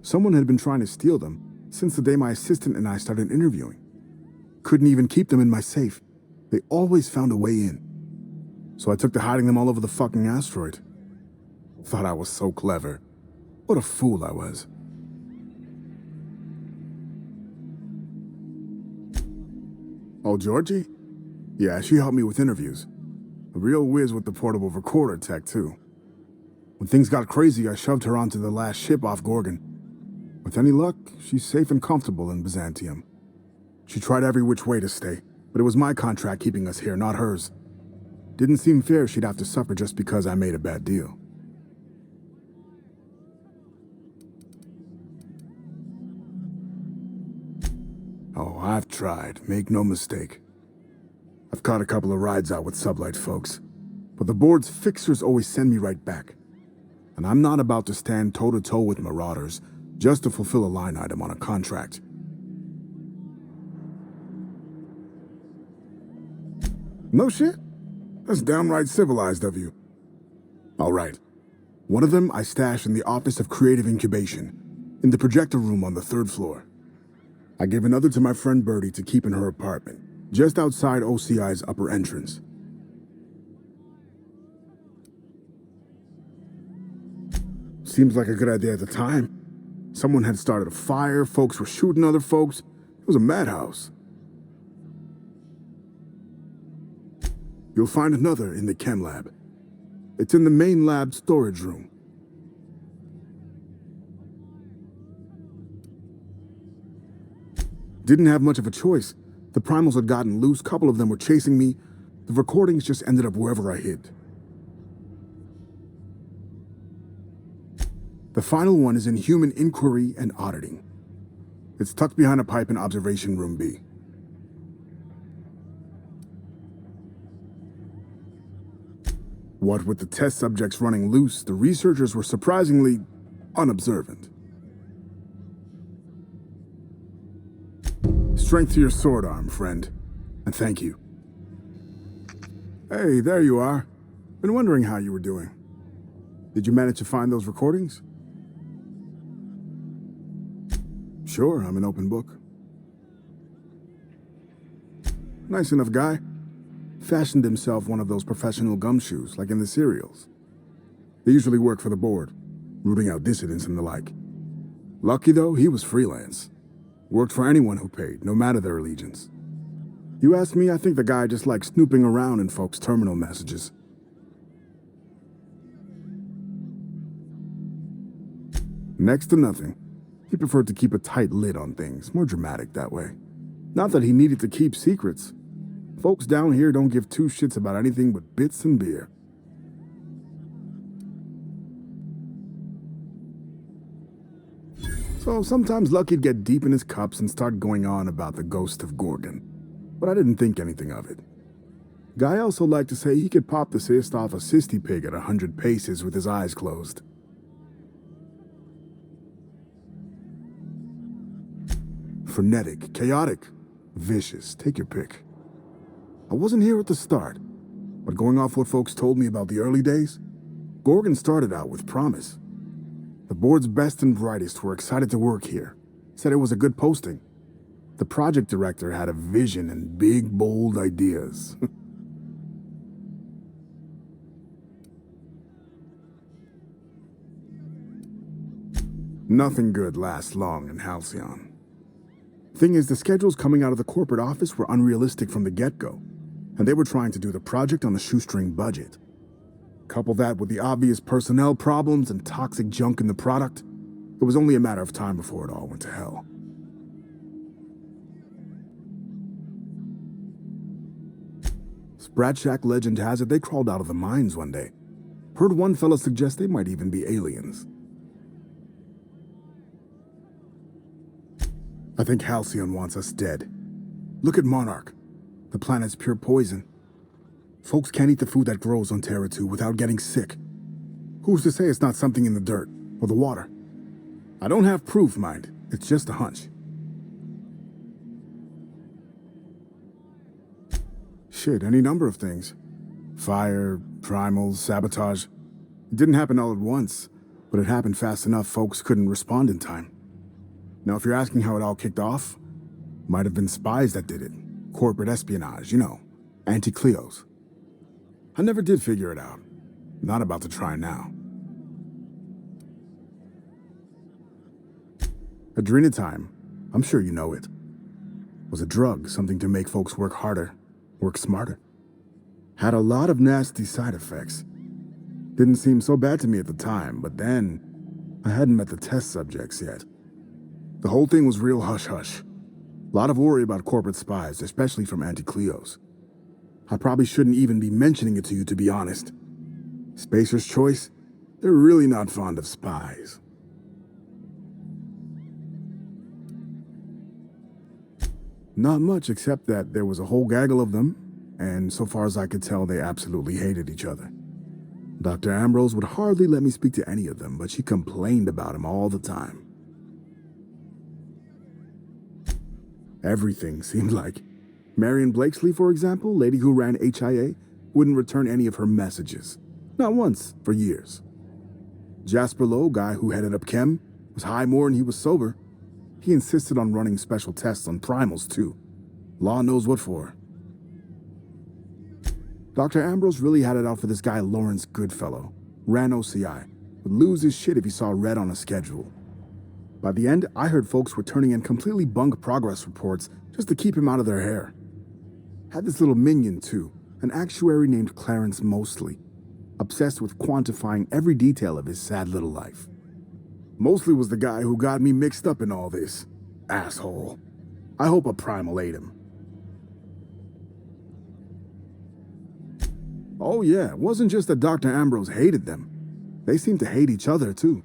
Someone had been trying to steal them since the day my assistant and I started interviewing. Couldn't even keep them in my safe. They always found a way in. So I took to hiding them all over the fucking asteroid. Thought I was so clever. What a fool I was. Oh, Georgie? Yeah, she helped me with interviews. A real whiz with the portable recorder tech, too. When things got crazy, I shoved her onto the last ship off Gorgon. With any luck, she's safe and comfortable in Byzantium. She tried every which way to stay, but it was my contract keeping us here, not hers. Didn't seem fair she'd have to suffer just because I made a bad deal. Oh, I've tried, make no mistake. I've caught a couple of rides out with sublight folks, but the board's fixers always send me right back. And I'm not about to stand toe-to-toe with marauders just to fulfill a line item on a contract. No shit? That's downright civilized of you. All right. One of them I stashed in the Office of Creative Incubation, in the projector room on the 3rd floor. I gave another to my friend Birdie to keep in her apartment, just outside OCI's upper entrance. Seems like a good idea at the time. Someone had started a fire, folks were shooting other folks. It was a madhouse. You'll find another in the chem lab. It's in the main lab storage room. Didn't have much of a choice. The primals had gotten loose, couple of them were chasing me. The recordings just ended up wherever I hid. The final one is in Human Inquiry and Auditing. It's tucked behind a pipe in Observation Room B. What with the test subjects running loose, the researchers were surprisingly unobservant. Strength to your sword arm, friend. And thank you. Hey, there you are. Been wondering how you were doing. Did you manage to find those recordings? Sure, I'm an open book. Nice enough guy. Fashioned himself one of those professional gumshoes, like in the serials. They usually work for the board, rooting out dissidents and the like. Lucky though, he was freelance. Worked for anyone who paid, no matter their allegiance. You ask me, I think the guy just likes snooping around in folks' terminal messages. Next to nothing. He preferred to keep a tight lid on things, more dramatic that way. Not that he needed to keep secrets. Folks down here don't give two shits about anything but bits and beer. So sometimes Lucky'd get deep in his cups and start going on about the ghost of Gorgon. But I didn't think anything of it. Guy also liked to say he could pop the cyst off a cysty pig at 100 paces with his eyes closed. Frenetic, chaotic, vicious, take your pick. I wasn't here at the start, but going off what folks told me about the early days, Gorgon started out with promise. The board's best and brightest were excited to work here, said it was a good posting. The project director had a vision and big, bold ideas. Nothing good lasts long in Halcyon. Thing is, the schedules coming out of the corporate office were unrealistic from the get-go, and they were trying to do the project on a shoestring budget. Couple that with the obvious personnel problems and toxic junk in the product, it was only a matter of time before it all went to hell. Sprat Shack legend has it they crawled out of the mines one day. Heard one fella suggest they might even be aliens. I think Halcyon wants us dead. Look at Monarch. The planet's pure poison. Folks can't eat the food that grows on Terra 2 without getting sick. Who's to say it's not something in the dirt or the water? I don't have proof, mind. It's just a hunch. Shit, any number of things. Fire, primals, sabotage. It didn't happen all at once, but it happened fast enough folks couldn't respond in time. Now, if you're asking how it all kicked off, might have been spies that did it. Corporate espionage, you know. Anti-Cleos. I never did figure it out. Not about to try now. Adrenatime, I'm sure you know it, was a drug, something to make folks work harder, work smarter. Had a lot of nasty side effects. Didn't seem so bad to me at the time, but then I hadn't met the test subjects yet. The whole thing was real hush-hush. A lot of worry about corporate spies, especially from Anti-Cleos. I probably shouldn't even be mentioning it to you, to be honest. Spacer's Choice, they're really not fond of spies. Not much, except that there was a whole gaggle of them, and so far as I could tell, they absolutely hated each other. Dr. Ambrose would hardly let me speak to any of them, but she complained about him all the time. Everything seemed like. Marion Blakesley, for example, lady who ran HIA, wouldn't return any of her messages. Not once, for years. Jasper Lowe, guy who headed up Chem, was high more than he was sober. He insisted on running special tests on primals, too. Law knows what for. Dr. Ambrose really had it out for this guy Lawrence Goodfellow. Ran OCI. Would lose his shit if he saw red on a schedule. By the end, I heard folks were turning in completely bunk progress reports just to keep him out of their hair. Had this little minion, too, an actuary named Clarence Mosley, obsessed with quantifying every detail of his sad little life. Mosley was the guy who got me mixed up in all this. Asshole. I hope a primal ate him. Oh yeah, it wasn't just that Dr. Ambrose hated them. They seemed to hate each other, too.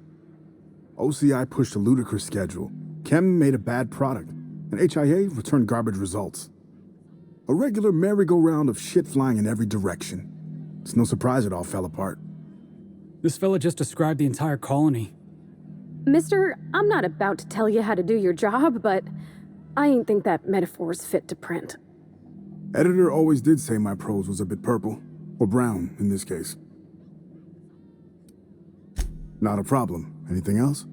OCI pushed a ludicrous schedule. Chem made a bad product, and HIA returned garbage results. A regular merry-go-round of shit flying in every direction. It's no surprise it all fell apart.
This fella just described the entire colony.
Mister, I'm not about to tell you how to do your job, but I ain't think that metaphor's fit to print.
Editor always did say my prose was a bit purple. Or brown, in this case. Not a problem. Anything else?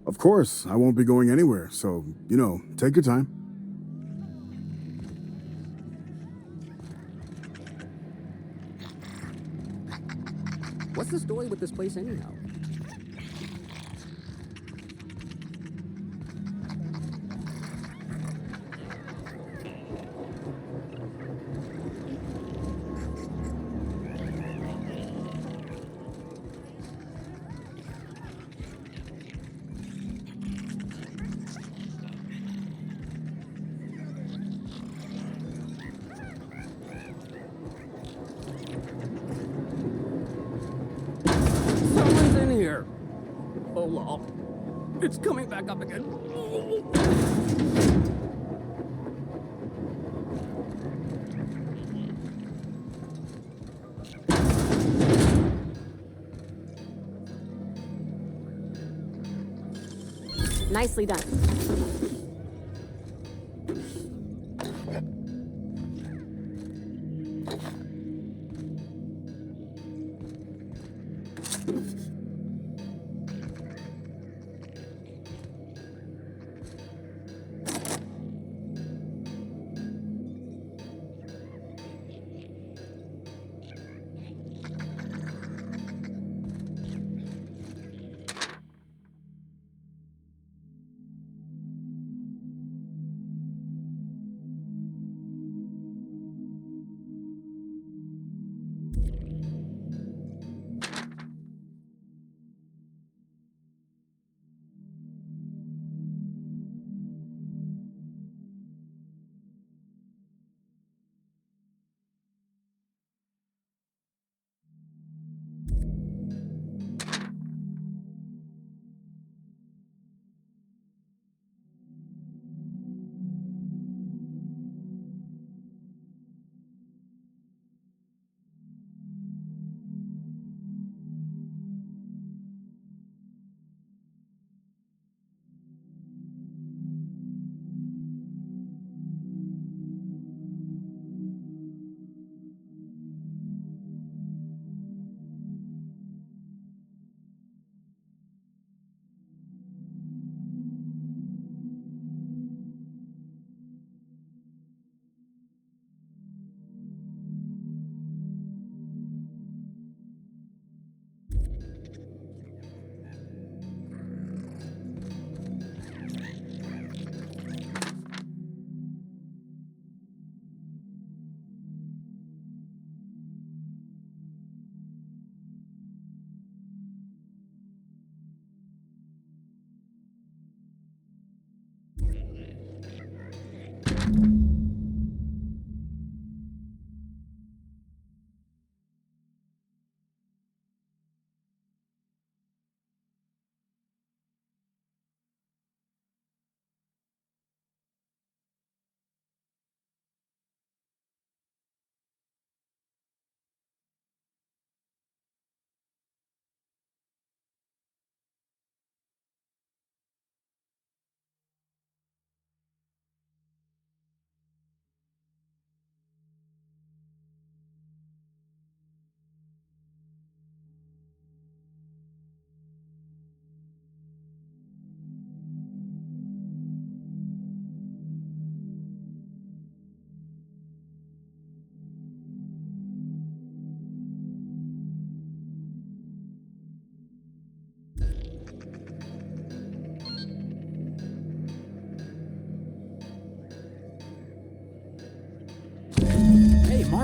Of course, I won't be going anywhere, so, you know, take your time.
What's the story with this place anyhow?
Someone's in here. Oh, lol. It's coming back up again.
Nicely done.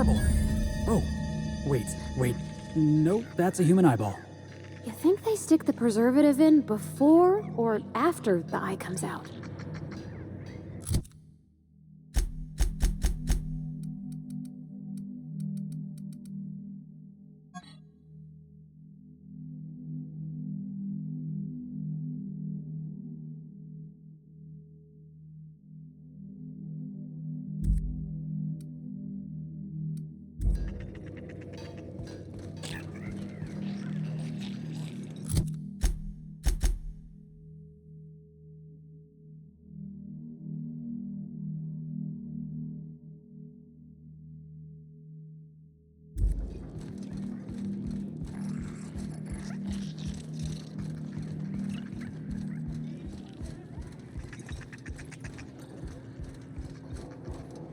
marble. Oh, wait. Nope, that's a human eyeball.
You think they stick the preservative in before or after the eye comes out?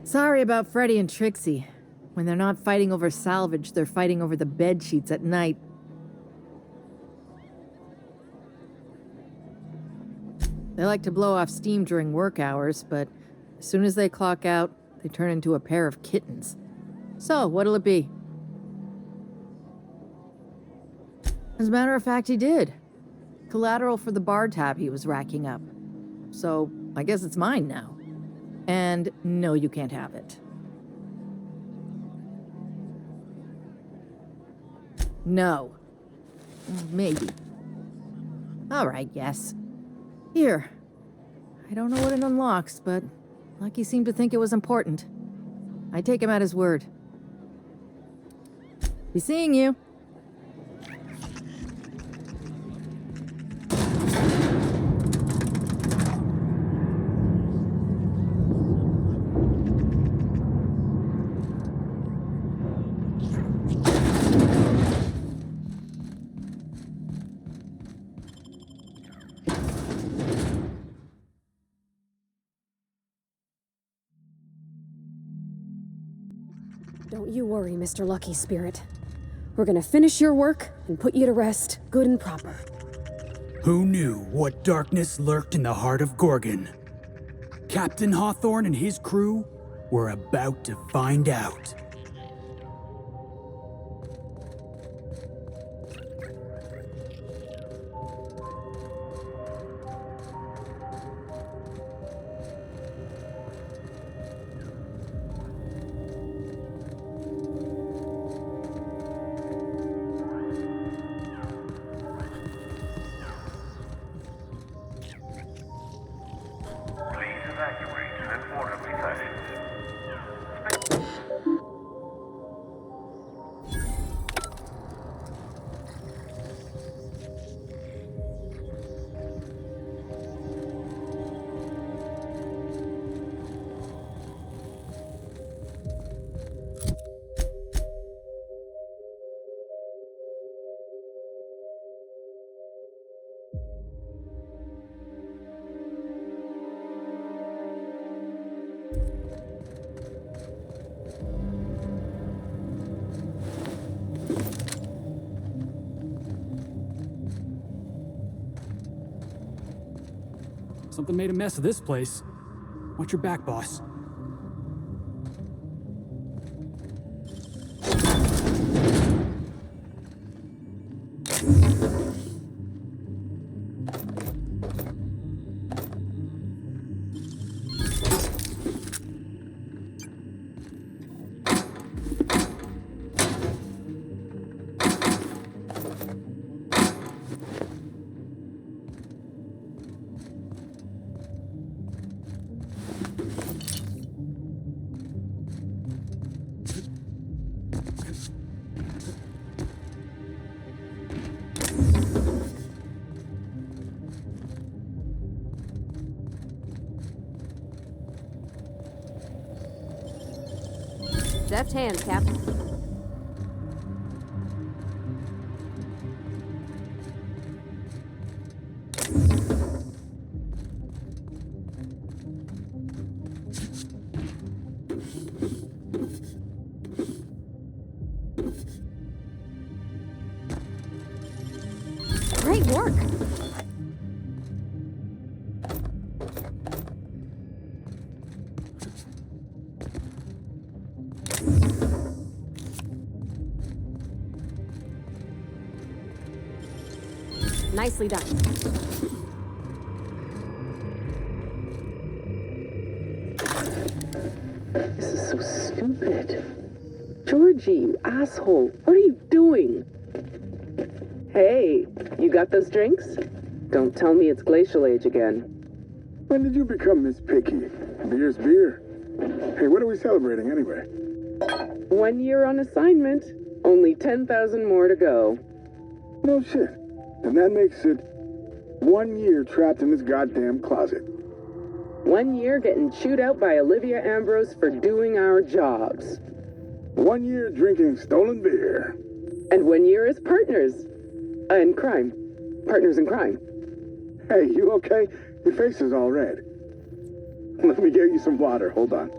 Sorry about Freddy and Trixie. When they're not fighting over salvage, they're fighting over the bed sheets at night. They like to blow off steam during work hours, but as soon as they clock out, they turn into a pair of kittens. So, what'll it be? As a matter of fact, he did. Collateral for the bar tab he was racking up. So, I guess it's mine now. And no, you can't have it. No. Maybe. All right, yes. Here. I don't know what it unlocks, but Lucky seemed to think it was important. I take him at his word. Be seeing you.
Don't you worry, Mr. Lucky Spirit. We're gonna finish your work and put you to rest, good and proper.
Who knew what darkness lurked in the heart of Gorgon? Captain Hawthorne and his crew were about to find out. Something made a mess of this place. Watch your back, boss.
Deft hands, Captain. Great work. Nicely done.
This is so stupid. Georgie, you asshole. What are you doing? Hey, you got those drinks? Don't tell me it's glacial age again.
When did you become this picky? Beer's beer. Hey, what are we celebrating anyway?
1 year on assignment. Only 10,000 more to go.
No shit. And that makes it 1 year trapped in this goddamn closet.
1 year getting chewed out by Olivia Ambrose for doing our jobs.
1 year drinking stolen beer.
And 1 year as partners. In crime. Partners in crime.
Hey, you okay? Your face is all red. Let me get you some water. Hold on.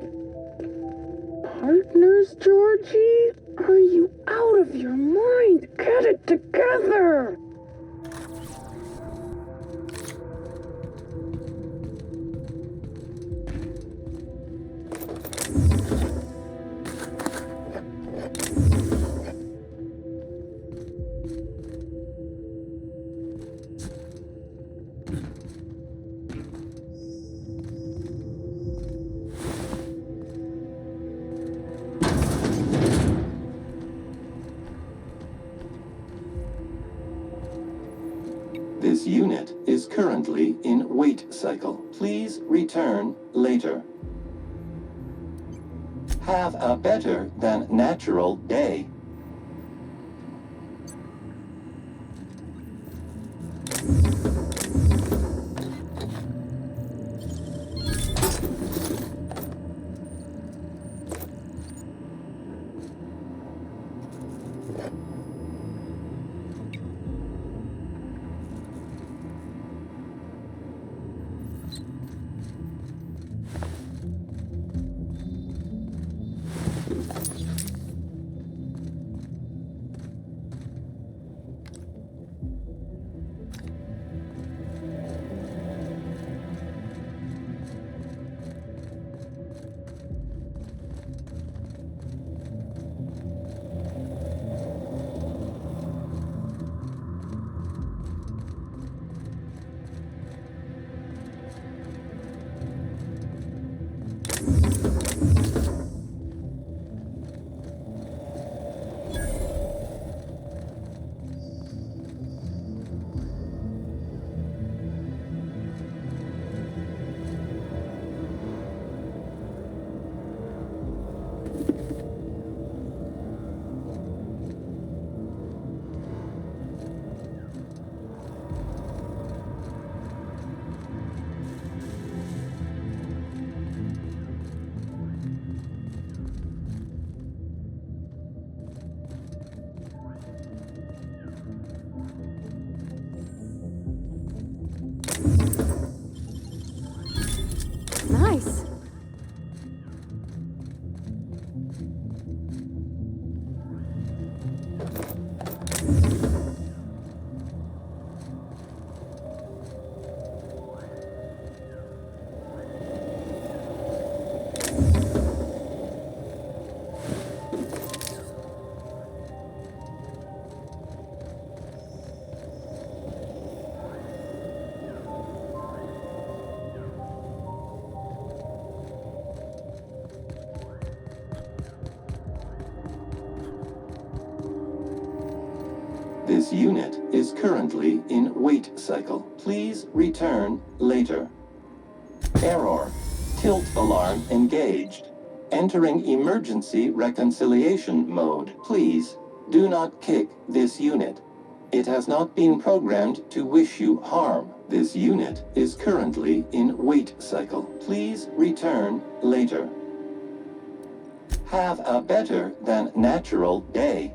Partners, Georgie? Are you out of your mind? Get it together!
This unit is currently in wait cycle. Please return later. Have a better than natural day.
Nice.
This unit is currently in wait cycle. Please return later. Error. Tilt alarm engaged. Entering emergency reconciliation mode. Please do not kick this unit. It has not been programmed to wish you harm. This unit is currently in wait cycle. Please return later. Have a better than natural day.